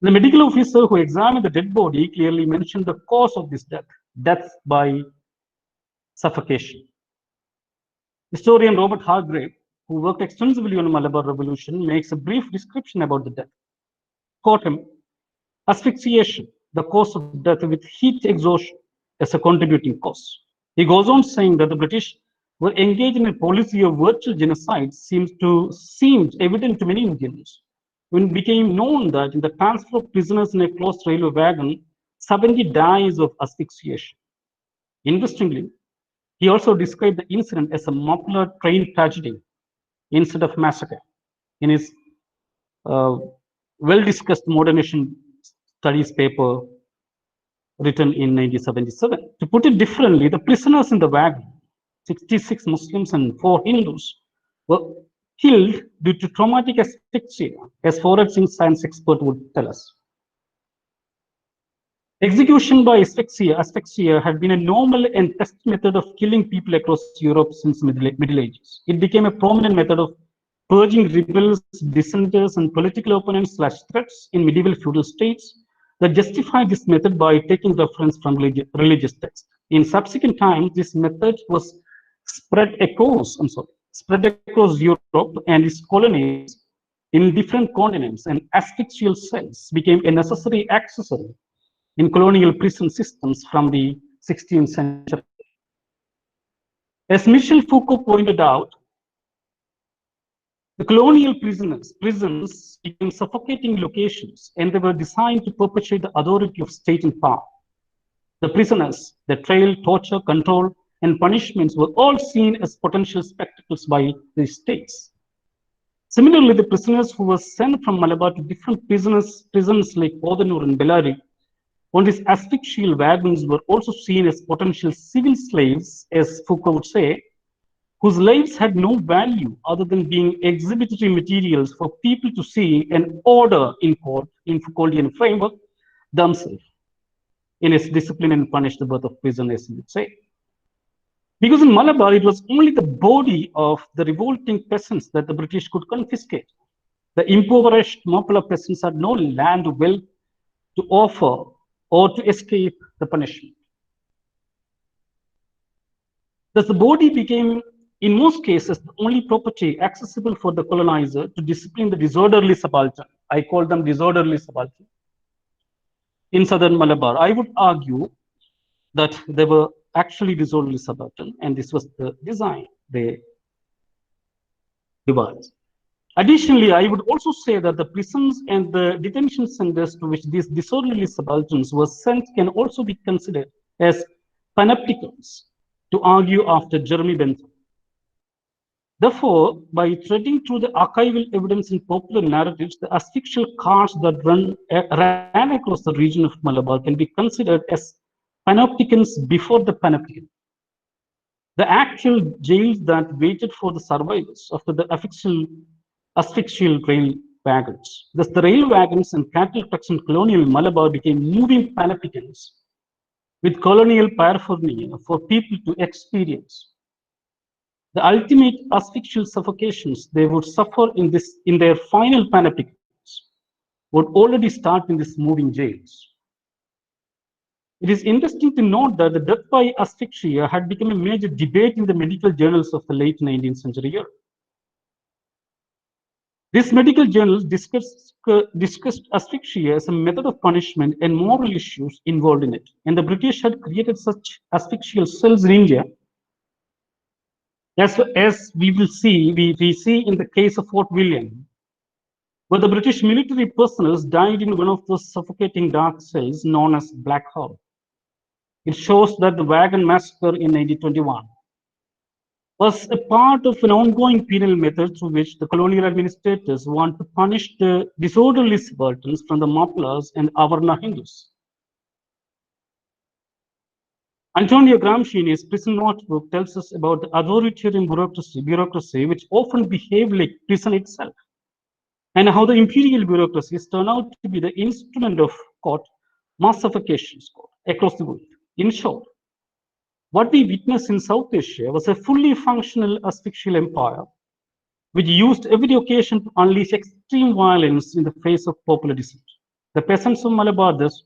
The medical officer who examined the dead body clearly mentioned the cause of this death by suffocation. Historian Robert Hargrave, who worked extensively on the Malabar Revolution, makes a brief description about the death. Quote him, asphyxiation, the cause of death with heat exhaustion as a contributing cause. He goes on saying that the British were engaged in a policy of virtual genocide seemed evident to many Indians when it became known that in the transfer of prisoners in a closed railway wagon, 70 dies of asphyxiation. Interestingly, he also described the incident as a Muffler train tragedy instead of massacre in his well-discussed modernization studies paper written in 1977. To put it differently, the prisoners in the wagon, 66 Muslims and 4 Hindus, were killed due to traumatic asphyxia, as forensic science expert would tell us. Execution by asphyxia had been a normal and tested method of killing people across Europe since Middle Ages. It became a prominent method of purging rebels, dissenters, and political opponents / threats in medieval feudal states that justified this method by taking reference from religious texts. In subsequent times, this method was spread across Europe and its colonies in different continents, and asphyxial cells became a necessary accessory in colonial prison systems from the 16th century. As Michel Foucault pointed out, the colonial prisons became suffocating locations, and they were designed to perpetuate the authority of state and power. The prisoners, their trial, torture, control, and punishments were all seen as potential spectacles by the states. Similarly, the prisoners who were sent from Malabar to different prisons like Podanur and Bellary on these asphyxial wagons were also seen as potential civil slaves, as Foucault would say, whose lives had no value other than being exhibitory materials for people to see and order in court in Foucauldian framework themselves in its discipline and punish the birth of prison, as he would say. Because in Malabar, it was only the body of the revolting peasants that the British could confiscate. The impoverished Mapala peasants had no land or wealth to offer or to escape the punishment. Thus, the body became, in most cases, the only property accessible for the colonizer to discipline the disorderly subaltern. I call them disorderly subaltern. In southern Malabar, I would argue that they were actually disorderly subaltern, and this was the design they devised. Additionally, I would also say that the prisons and the detention centers to which these disorderly subalterns were sent can also be considered as panopticons, to argue after Jeremy Bentham. Therefore, by threading through the archival evidence in popular narratives, the asphyxial cars that ran across the region of Malabar can be considered as panopticons before the panopticon. The actual jails that waited for the survivors after the asphyxial rail wagons. Thus, the rail wagons and cattle trucks in colonial Malabar became moving panopticons with colonial paraphernalia for people to experience. The ultimate asphyxial suffocations they would suffer in their final panopticals would already start in these moving jails. It is interesting to note that the death by asphyxia had become a major debate in the medical journals of the late 19th century Europe. These medical journals discussed asphyxia as a method of punishment and moral issues involved in it. And the British had created such asphyxial cells in India. As we will see, we see in the case of Fort William, where the British military personnel died in one of those suffocating dark cells known as Black Hole. It shows that the wagon massacre in 1921 was a part of an ongoing penal method through which the colonial administrators want to punish the disorderly subalterns from the Maplas and Avarna Hindus. Antonio Gramsci in his prison notebook tells us about the authoritarian bureaucracy which often behaved like prison itself, and how the imperial bureaucracies turn out to be the instrument of mass suffocations across the world. In short, what we witnessed in South Asia was a fully functional asphyxial empire which used every occasion to unleash extreme violence in the face of popular dissent. The peasants of Malabar thus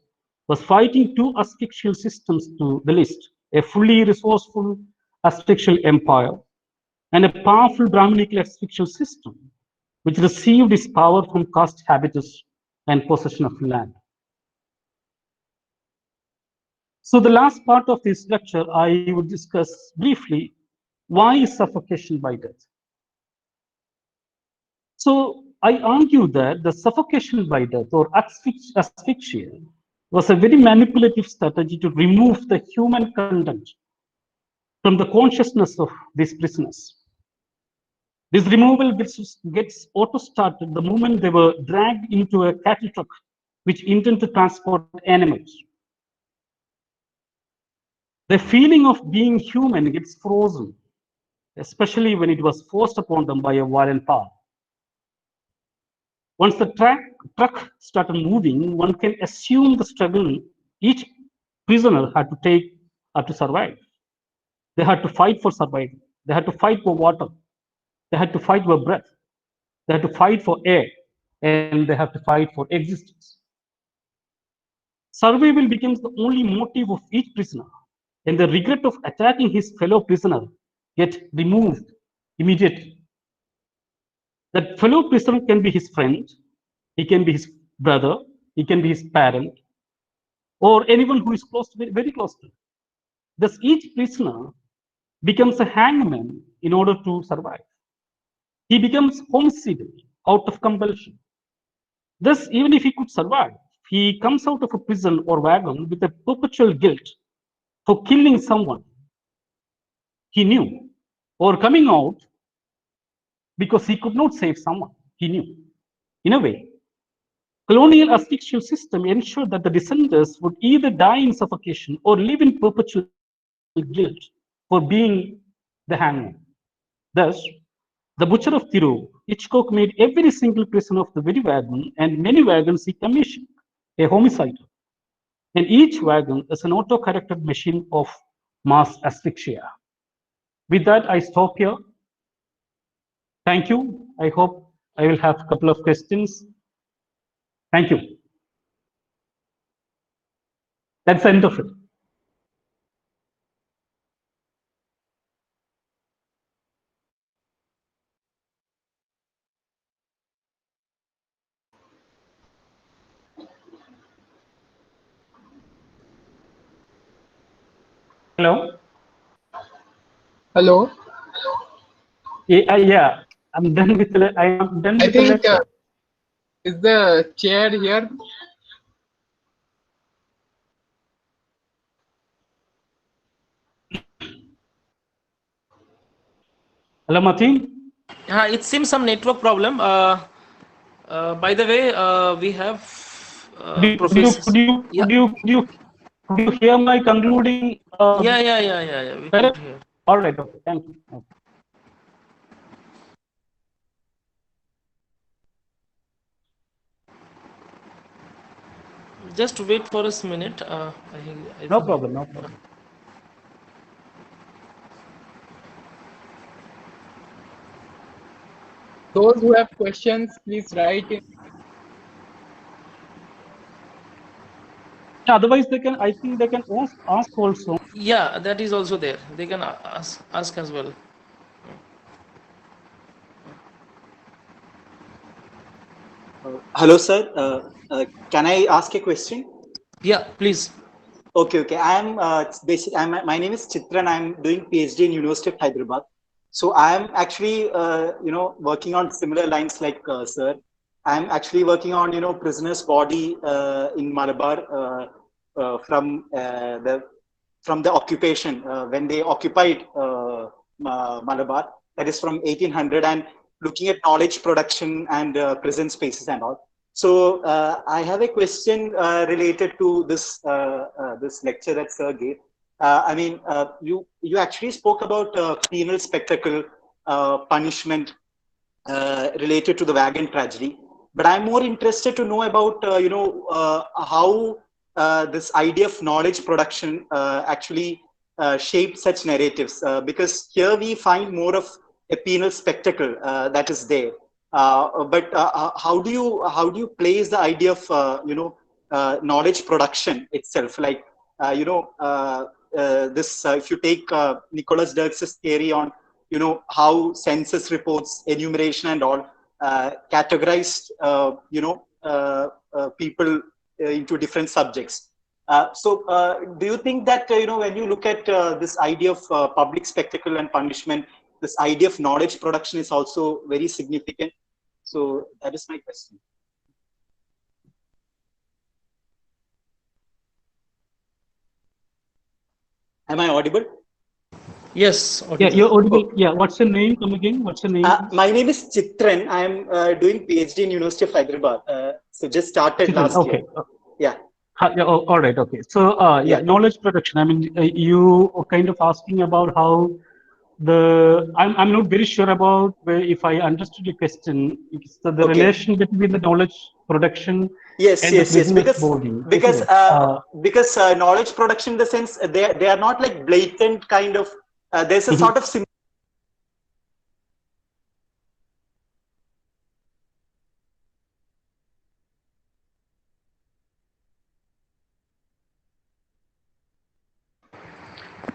was fighting two asphyxial systems to the list, a fully resourceful asphyxial empire and a powerful Brahminical asphyxial system, which received its power from caste habitus and possession of land. So the last part of this lecture, I would discuss briefly, why is suffocation by death? So I argue that the suffocation by death or asphyxia was a very manipulative strategy to remove the human content from the consciousness of these prisoners. This removal gets auto-started the moment they were dragged into a cattle truck which intended to transport animals. The feeling of being human gets frozen, especially when it was forced upon them by a violent power. Once the truck started moving, one can assume the struggle each prisoner had to take to survive. They had to fight for survival. They had to fight for water. They had to fight for breath. They had to fight for air. And they have to fight for existence. Survival becomes the only motive of each prisoner. And the regret of attacking his fellow prisoner gets removed immediately. That fellow prisoner can be his friend, he can be his brother, he can be his parent, or anyone who is close to, very close to him. Thus, each prisoner becomes a hangman in order to survive. He becomes homicidal out of compulsion. Thus, even if he could survive, he comes out of a prison or wagon with a perpetual guilt for killing someone he knew, or coming out because he could not save someone he knew. In a way, colonial asphyxial system ensured that the dissenters would either die in suffocation or live in perpetual guilt for being the hangman. Thus, the butcher of Thiru, Hitchcock made every single prisoner of the very wagon and many wagons he commissioned a homicide. And each wagon is an auto-corrected machine of mass asphyxia. With that, I stop here. Thank you. I hope I will have a couple of questions. Thank you. That's the end of it. Hello?
Hello.
Yeah, I'm done with the, I am done
I
with the
think
lecture.
is the chair here?
Hello, Martin?
It seems some network problem. By the way, we have Professor.
Could you hear my concluding?
Yeah. We could hear.
All right, okay, thank you. Okay.
Just wait for a minute. I
No
think-
problem, no problem.
Those who have questions, please write in.
Otherwise, they can. I think they can ask also.
Yeah, that is also there. They can ask as well.
Hello, sir. Can I ask a question?
Yeah, please.
Okay. I am my name is Chitran. I'm doing PhD in University of Hyderabad. So I am actually, working on similar lines like sir. I'm actually working on, prisoners' body in Malabar from the occupation when they occupied Malabar. That is from 1800, and looking at knowledge production and prison spaces and all. So I have a question related to this lecture that sir gave. You actually spoke about penal spectacle, punishment related to the wagon tragedy. But I'm more interested to know about how this idea of knowledge production actually shaped such narratives. Because here we find more of a penal spectacle that is there. But how do you place the idea of knowledge production itself? Like if you take Nicholas Dirks' theory on how census reports, enumeration, and all categorized people into different subjects. So do you think that when you look at this idea of public spectacle and punishment, this idea of knowledge production is also very significant? So that is my question. Am I audible?
Yes.
Yeah,
audible.
you're audible. Yeah, what's your name? Come again. What's your name?
My name is Chitran. I'm doing PhD in University of Hyderabad. So just started
Chitran,
last
okay.
year. Yeah.
Yeah, all right. Okay. So
Yeah.
knowledge production. I mean, you are kind of asking about how I'm not very sure about if I understood your question. It's the
Okay.
relation between the knowledge production
Yes.
and the prisoners' body.
Because knowledge production, in the sense they are not like blatant kind of. There's a sort of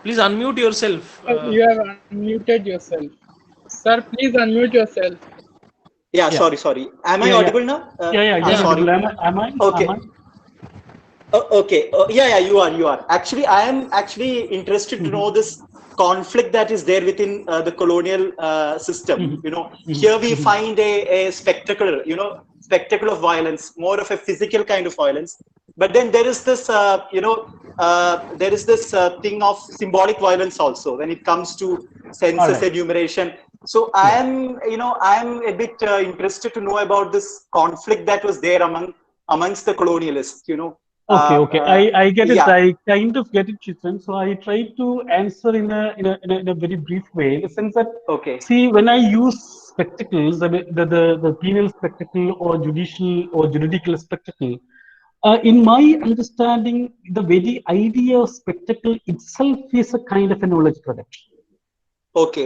Please unmute yourself.
You have unmuted yourself. Sir, please unmute yourself.
Yeah. Sorry. Am I audible now?
Yeah.
Sorry.
Am I?
Okay.
Am I?
Okay. Yeah. You are. Actually, I am actually interested to know this conflict that is there within the colonial system. Here we find a spectacle. Spectacle of violence, more of a physical kind of violence. But then there is this, thing of symbolic violence also when it comes to census enumeration. So I am a bit interested to know about this conflict that was there amongst the colonialists.
Okay. I get it.
Yeah.
I kind of get it, Chitran. So I try to answer in a very brief way, in the sense that see, when I use spectacles, the penal spectacle or juridical spectacle, in my understanding, the very idea of spectacle itself is a kind of a knowledge production. Okay.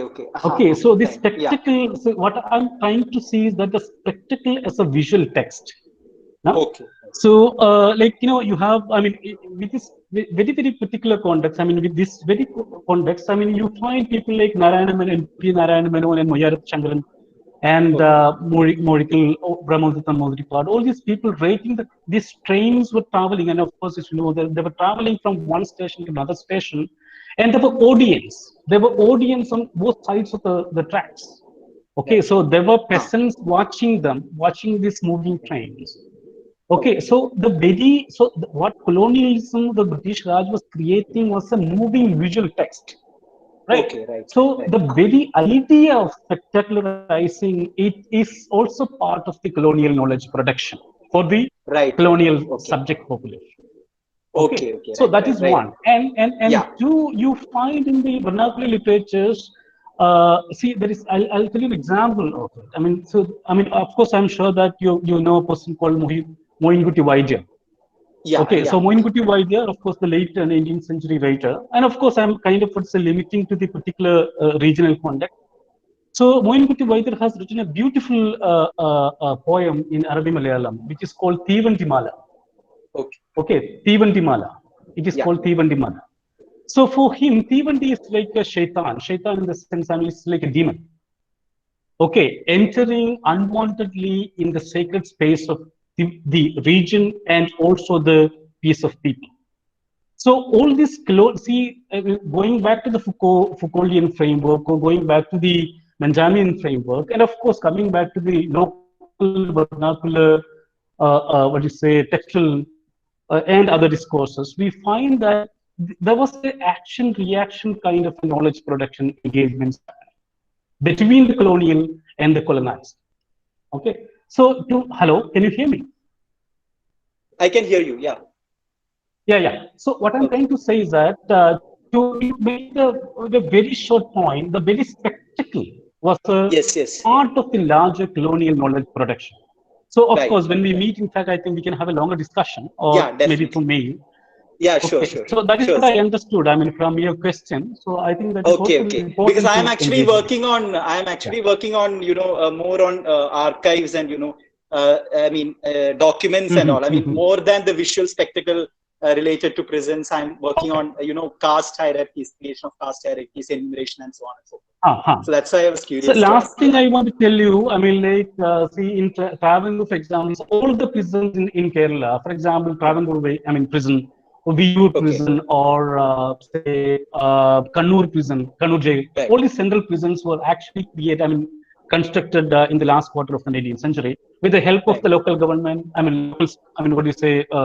So the spectacle. Yeah. So what I'm trying to see is that the spectacle as a visual text. No?
Okay.
So, you have, I mean, with this very, very particular context, I mean, with this very context, I mean, you find people like Narayana Menon, P. Narayana Menon and Moyarat Chandran and Morikal, Brahmadutta Modripad, all these people rating these trains were traveling, and of course, as you know, they were traveling from one station to another station, and there were audience. There were audience on both sides of the tracks. Okay, so there were peasants watching these moving trains. Okay, so what colonialism the British Raj was creating was a moving visual text, right?
Okay, right.
So the very idea of spectacularizing it is also part of the colonial knowledge production for the colonial subject population. Okay. So that is one, and two, you find in the vernacular literatures. See, there is. I'll tell you an example of it. I mean, of course, I'm sure that you know a person called Moin Kuti Vaidya.
Yeah.
Okay, so Moin Kuti Vaidya, of course, the late 19th century writer, and of course, I'm kind of limiting to the particular regional context. So Moinkutti Vaidar has written a beautiful poem in Arabic Malayalam, which is called Thivantimala.
Okay.
Okay, Thivantimala. It is called Thivantimala. So for him, Thivanti is like a shaitan. Shaitan in the sense, I mean, it's like a demon. Okay, entering unwantedly in the sacred space of the region and also the peace of people. So all this, going back to the Foucauldian framework, or going back to the Benjamian framework, and of course coming back to the local vernacular, textual and other discourses, we find that there was an action-reaction kind of knowledge production engagements between the colonial and the colonized. Okay, so hello, can you hear me?
I can hear you. Yeah.
Yeah. So what I'm trying to say is that to make the very short point, the very spectacle was a part of the larger colonial knowledge production. So of course, when we meet, in fact, I think we can have a longer discussion, or maybe through mail.
Yeah, sure.
So that is what I understood. I mean, from your question. So I think that is also important.
Because I'm actually working on, more on archives and, documents and all. I mean, more than the visual spectacle related to prisons, I'm working on, caste hierarchies, creation of caste hierarchies, enumeration, and so on and so forth. So that's why I was curious.
So last thing I want to tell you, I mean, like, see, in Travancore, for example, all the prisons in Kerala, for example, Travancore, prison, Viyur prison, or say Kannur prison, Kannur jail. All these central prisons were actually constructed in the last quarter of the 19th century with the help of the local government.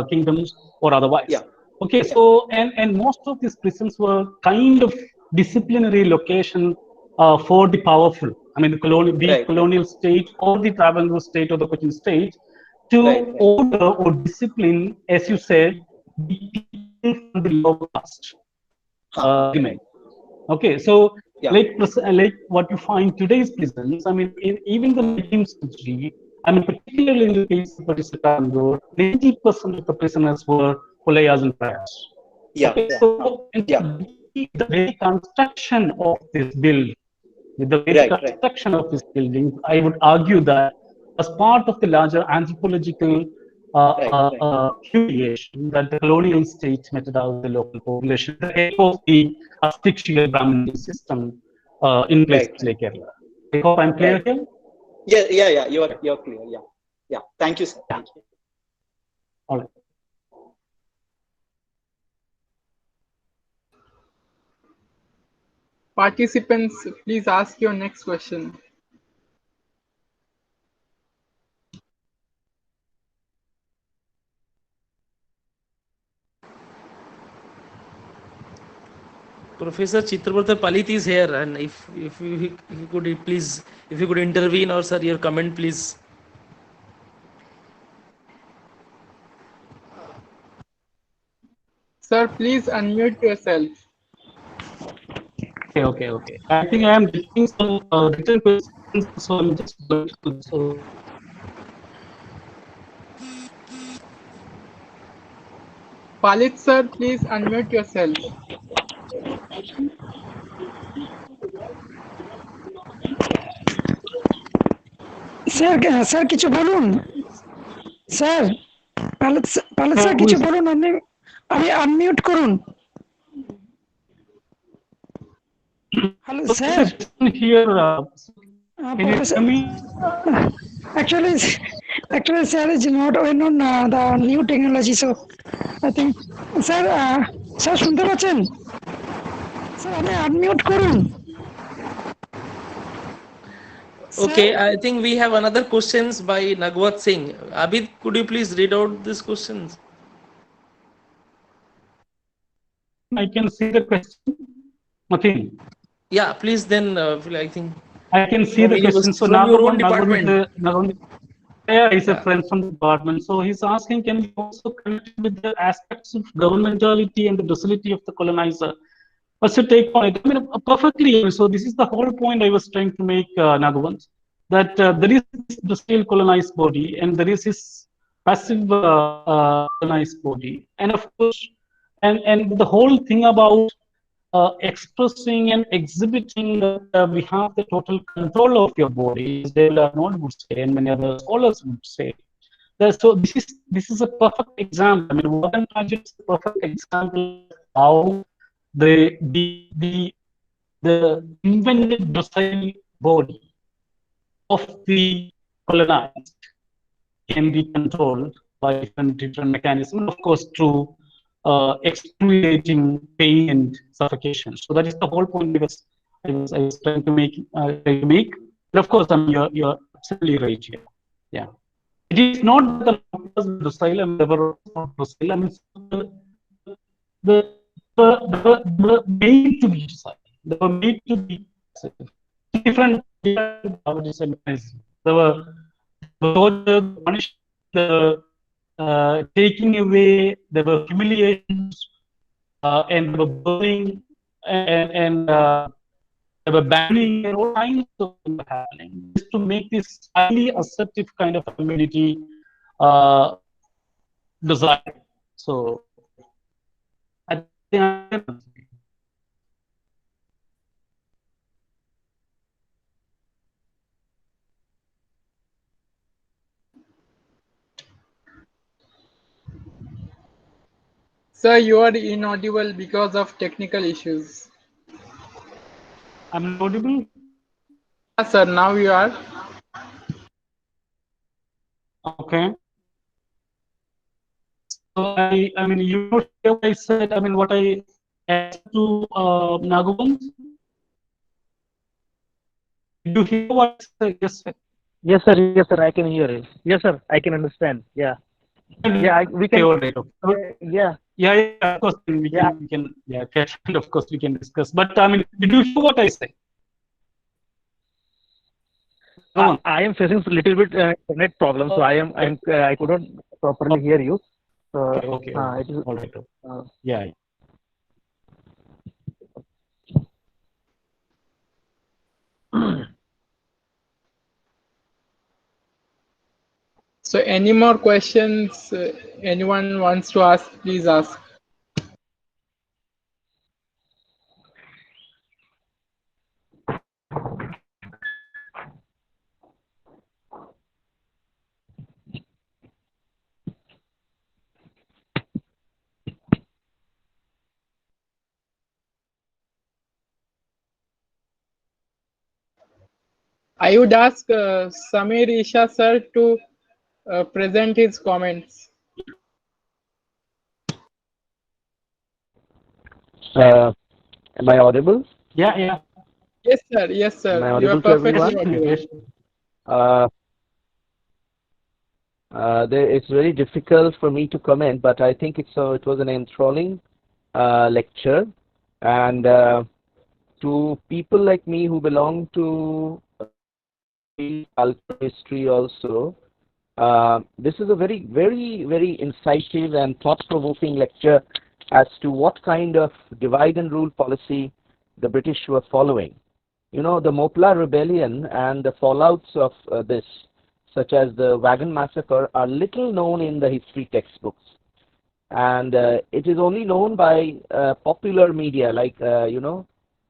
Kingdoms or otherwise. Okay, so and most of these prisons were kind of disciplinary location for the powerful. I mean, the colonial state or the Travancore state or the Cochin state to order or discipline, as you said, the people from the lower caste. Okay, so like what you find today's prisons, I mean, even the 19th century, I mean, particularly in the case of Travancore, 90% of the prisoners were Pulayas and Prayas. So the very construction of this building, with the very construction of this building, I would argue that as part of the larger anthropological humiliation that the colonial state meted out the local population, the help of the asphyxial Brahmin system in places like Kerala. I hope I'm clear here.
Yeah. You're clear. Yeah. Thank you, sir. Thank you.
All right.
Participants, please ask your next question.
Professor Chitrabrata Palit is here, and if you could please, if you could intervene, or sir, your comment, please.
Sir, please unmute yourself.
Okay. I think I am getting some written questions, so I'm just going to.
Palit sir, please unmute yourself.
Sir কিছু বলুন sir পালেত sir কিছু বলুন আপনি unmute করুন hello sir
Here,
actually sir is not aware on the new technology, so I think sir শুনতে পাচ্ছেন sir আপনি unmute করুন.
Okay, I think we have another questions by Nagwat Singh. Abid, could you please read out these questions?
I can see the question. Nothing.
Yeah, please then, I think.
I can see the question. So
from your own department.
Is a friend from the department. So he's asking, can we also connect with the aspects of governmentality and the docility of the colonizer? What's your take on it? I mean, perfectly. So this is the whole point I was trying to make, Nagavant, that there is the still colonized body and there is this passive colonized body. And of course, and the whole thing about expressing and exhibiting that we have the total control of your body, as David Arnold would say, and many other scholars would say. So this is a perfect example. I mean, Work and Trajet is a perfect example of how the invented docile body of the colonized can be controlled by different mechanisms, of course, through excruciating pain and suffocation. So that is the whole point I was trying to make. And of course, I mean, you're absolutely right here. Yeah, it is not that the Maoris were docile and they were not docile. I mean, they were made to be docile. They were made to be different mechanisms. They were tortured, punished, taking away, there were humiliations, and they were burning, and they were banning, and all kinds of things were happening just to make this highly assertive kind of community desired. So, I think.
Sir, you are inaudible because of technical issues.
I'm audible?
Yes, sir, now you are.
Okay. So I mean, you know what I said. I mean, what I asked to Nagavand. Did you hear what I said? Yes, sir.
Yes, sir. Yes, sir. I can hear you. Yes, sir. I can understand. Yeah. Yeah. We can.
Okay, all right.
Yeah.
Yeah. Of course, we can. Yeah. And of course, we can discuss. But I mean, did you hear what I said?
I am facing a little bit internet problem, so I couldn't properly hear you. So,
okay.
It is,
all right. Yeah.
So any more questions anyone wants to ask, please ask. I would ask Samir Isha sir to present his comments.
am I audible?
Yeah.
Yes, sir. Yes, sir.
Am I
You are
audible to everyone?
perfectly audible.
It's very difficult for me to comment, but I think it was an enthralling lecture, and to people like me who belong to cultural history also, this is a very, very, very incisive and thought-provoking lecture as to what kind of divide and rule policy the British were following. You know, the Mopla rebellion and the fallouts of this, such as the Wagon Massacre, are little known in the history textbooks. And it is only known by popular media, like, I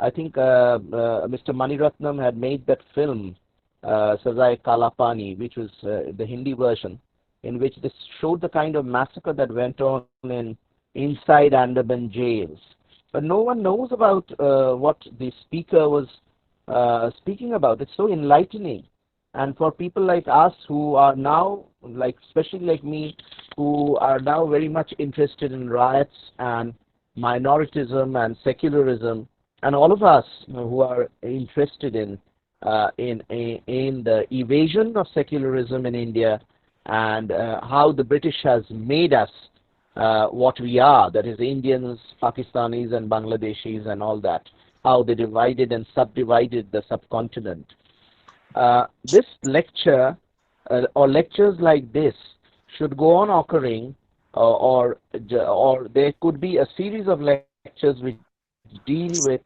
think Mr. Maniratnam had made that film, Sazai Kalapani, which was the Hindi version, in which this showed the kind of massacre that went on inside Andaman jails. But no one knows about what the speaker was speaking about. It's so enlightening. And for people like us who are now, like especially like me, who are now very much interested in riots and minoritism and secularism, and all of us who are interested in the evasion of secularism in India, and how the British has made us what we are, that is Indians, Pakistanis and Bangladeshis and all that, how they divided and subdivided the subcontinent. This lecture or lectures like this should go on occurring, or there could be a series of lectures which deal with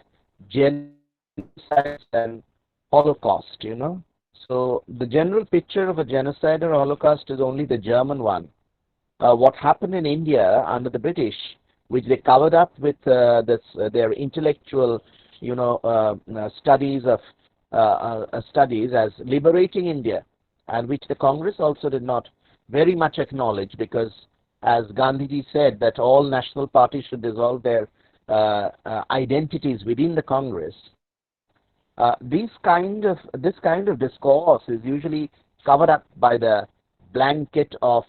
genocide and Holocaust, you know. So the general picture of a genocide or Holocaust is only the German one. What happened in India under the British which they covered up with their intellectual, studies as liberating India, and which the Congress also did not very much acknowledge, because as Gandhiji said that all national parties should dissolve their identities within the Congress. This kind of discourse is usually covered up by the blanket of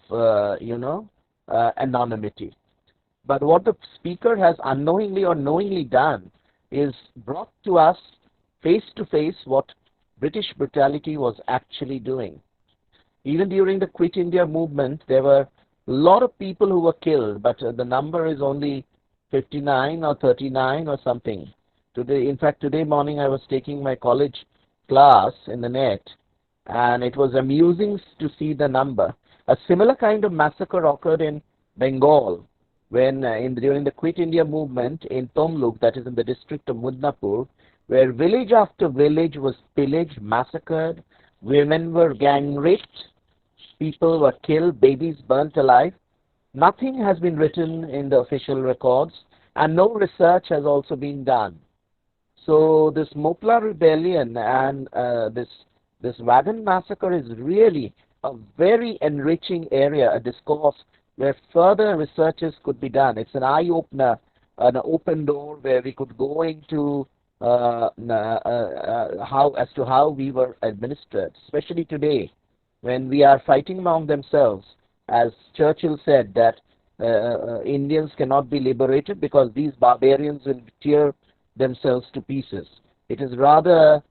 anonymity. But what the speaker has unknowingly or knowingly done is brought to us face to face what British brutality was actually doing. Even during the Quit India movement, there were a lot of people who were killed, but the number is only 59 or 39 or something. Today, in fact, today morning I was taking my college class in the net, and it was amusing to see the number. A similar kind of massacre occurred in Bengal when during the Quit India movement in Tomluk, that is in the district of Mudnapur, where village after village was pillaged, massacred, women were gang raped, people were killed, babies burnt alive. Nothing has been written in the official records, and no research has also been done. So this Mopla rebellion and this wagon massacre is really a very enriching area, a discourse where further researches could be done. It's an eye-opener, an open door where we could go into how we were administered, especially today when we are fighting among themselves. As Churchill said that Indians cannot be liberated because these barbarians will tear themselves to pieces. It is rather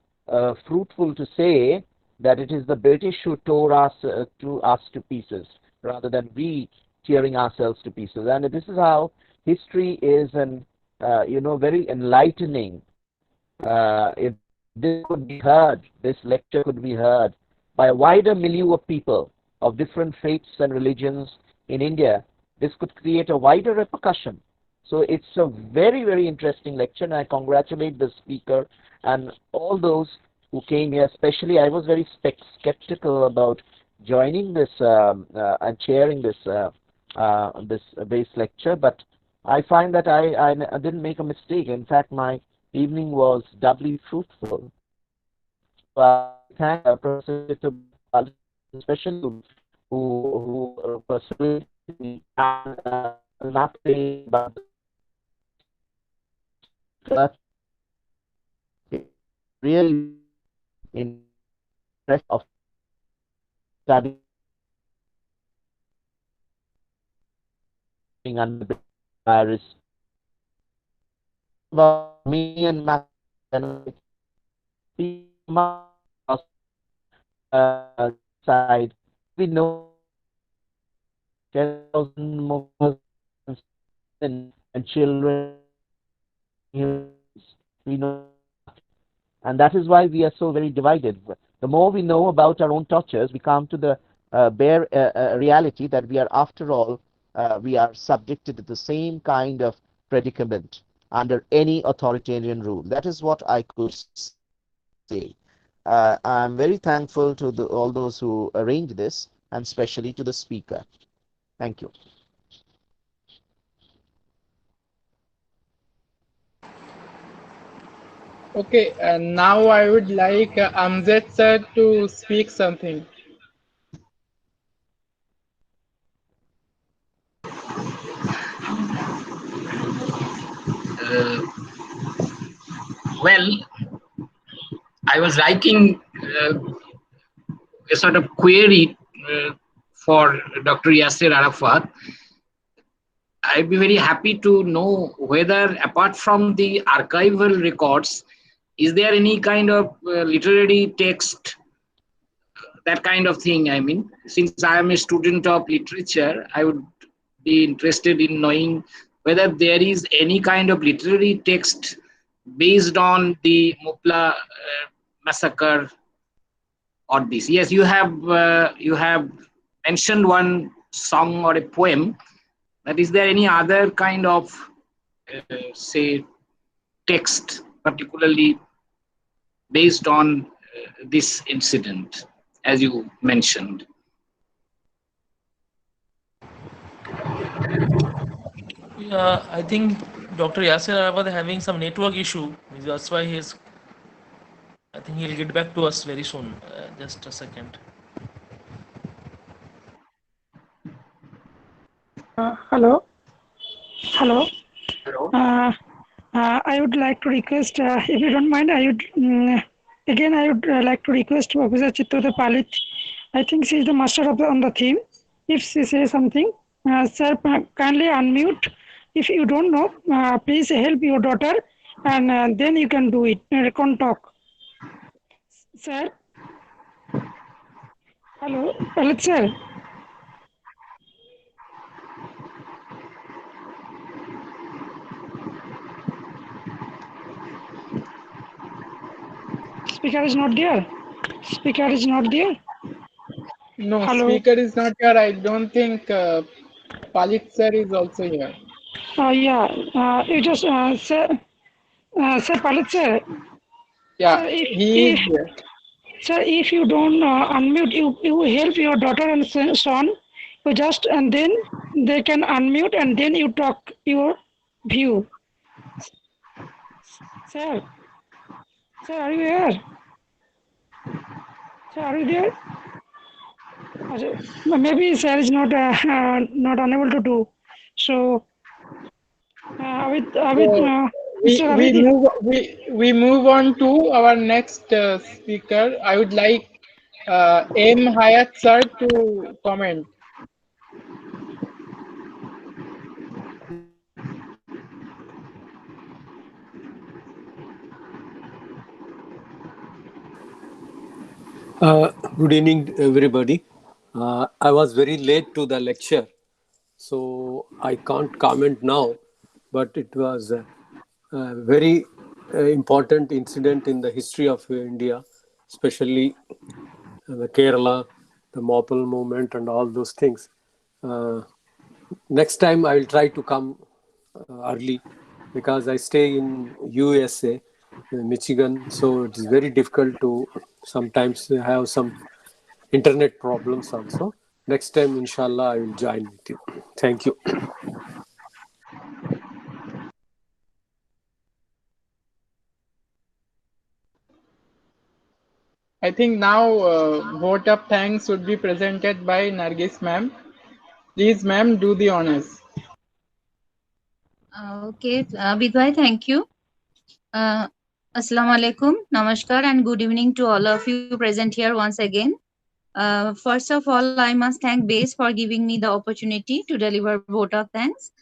fruitful to say that it is the British who tore us to pieces, rather than we tearing ourselves to pieces. And this is how history is very enlightening. If this could be heard, this lecture could be heard by a wider milieu of people of different faiths and religions in India, this could create a wider repercussion. So it's a very, very interesting lecture, and I congratulate the speaker and all those who came here. Especially, I was very skeptical about joining this and chairing this base lecture, but I find that I didn't make a mistake. In fact, my evening was doubly fruitful. I thank Professor Chittu, especially who persuaded me not saying about but really interest of studying under the virus. About me and my side, we know 10,000 more and children, we know, and that is why we are so very divided. The more we know about our own tortures, we come to the bare reality that we are, after all, we are subjected to the same kind of predicament under any authoritarian rule. That is what I could say. I'm very thankful to all those who arranged this, and especially to the speaker. Thank you.
Okay, now I would like Amjad sir to speak something.
Well, I was writing a sort of query for Dr. Yasser Arafat. I'd be very happy to know whether, apart from the archival records, is there any kind of literary text, that kind of thing? I mean, since I am a student of literature, I would be interested in knowing whether there is any kind of literary text based on the Mopla massacre or this. Yes, you have mentioned one song or a poem, but is there any other kind of say text particularly based on this incident, as you mentioned?
I think Dr. Yasir Arafat having some network issue. That's why he's. I think he'll get back to us very soon. Just a second.
Hello. Hello. I would like to request, if you don't mind, I would again I would like to request Professor Chittota Palit. I think she is the master of on the theme. If she says something, sir, kindly unmute. If you don't know, please help your daughter, and then you can do it. Can talk, sir. Hello, Palit sir. Speaker is not there. Speaker is not there.
No,
Hello.
speaker is not here. I don't think Palit sir is also here.
Yeah, you just sir, sir Palit sir.
Yeah,
Sir,
he is here.
sir, if you don't unmute, you help your daughter and son. You just and then they can unmute and then you talk your view. Sir, sir, are you here? Sir, are you there? Maybe sir is not not unable to do. So, with
we move on to our next speaker. I would like M. Hayat sir to comment.
Good evening, everybody. I was very late to the lecture, so I can't comment now, but it was a very important incident in the history of India, especially the Kerala, the Mopal movement, and all those things. Next time, I will try to come early because I stay in USA, Michigan, so it is very difficult to sometimes have some internet problems also. Next time, inshallah, I will join with you. Thank you.
I think now vote of thanks would be presented by Nargis ma'am. Please, ma'am, do the honors.
Okay, Bidwai, thank you. Assalamu alaikum, namaskar, and good evening to all of you present here once again. First of all, I must thank BASE for giving me the opportunity to deliver vote of thanks.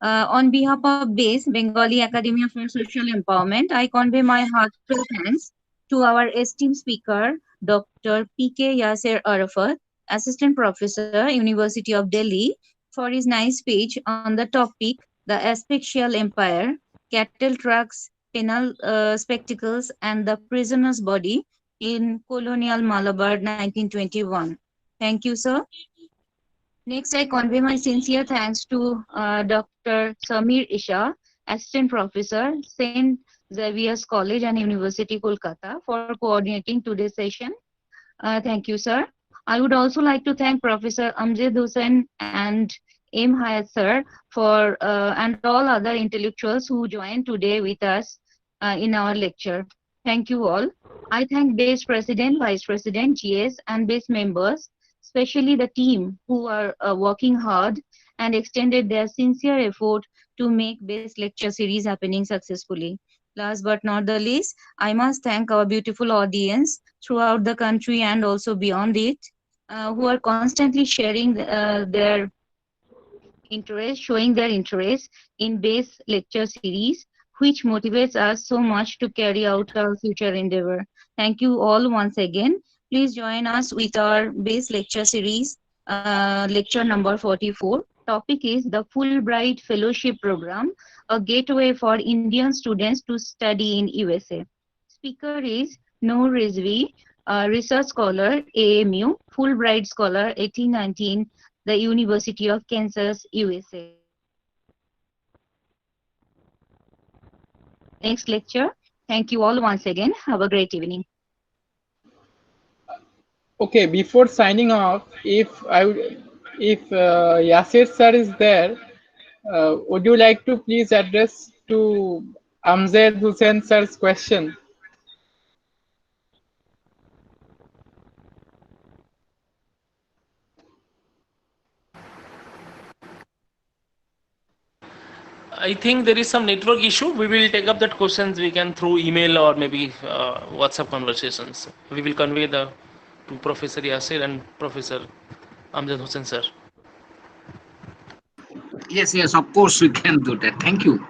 On behalf of BASE, Bengali Academy for Social Empowerment, I convey my heartfelt thanks to our esteemed speaker, Dr. P.K. Yasser Arafat, Assistant Professor, University of Delhi, for his nice speech on the topic, the Asphyxial Empire, Cattle Trucks, Penal Spectacles, and the Prisoner's Body in Colonial Malabar 1921. Thank you, sir. Next, I convey my sincere thanks to Dr. Samir Isha, Assistant Professor, St. Xavier's College and University, Kolkata, for coordinating today's session. Thank you, sir. I would also like to thank Professor Amjad Hussain and M. Hayat, sir, for and all other intellectuals who joined today with us in our lecture. Thank you all. I thank BASE President, Vice President, GS, and BASE members, especially the team who are working hard and extended their sincere effort to make BASE lecture series happening successfully. Last but not the least, I must thank our beautiful audience throughout the country and also beyond it, who are constantly sharing their interest, showing their interest in BASE lecture series, which motivates us so much to carry out our future endeavor. Thank you all once again. Please join us with our BASE lecture series, lecture number 44. Topic is the Fulbright Fellowship Program, a gateway for Indian students to study in USA. Speaker is Noor Rizvi, research scholar, AMU, Fulbright scholar, 1819, the University of Kansas, USA. Next lecture. Thank you all once again. Have a great evening.
Okay, before signing off, if Yasir sir is there, Would you like to please address to Amjad Hussain sir's question?
I think there is some network issue. We will take up that questions. We can through email or maybe WhatsApp conversations. We will convey the to Professor Yasir and Professor Amjad Hussain sir.
Yes, of course we can do that. Thank you.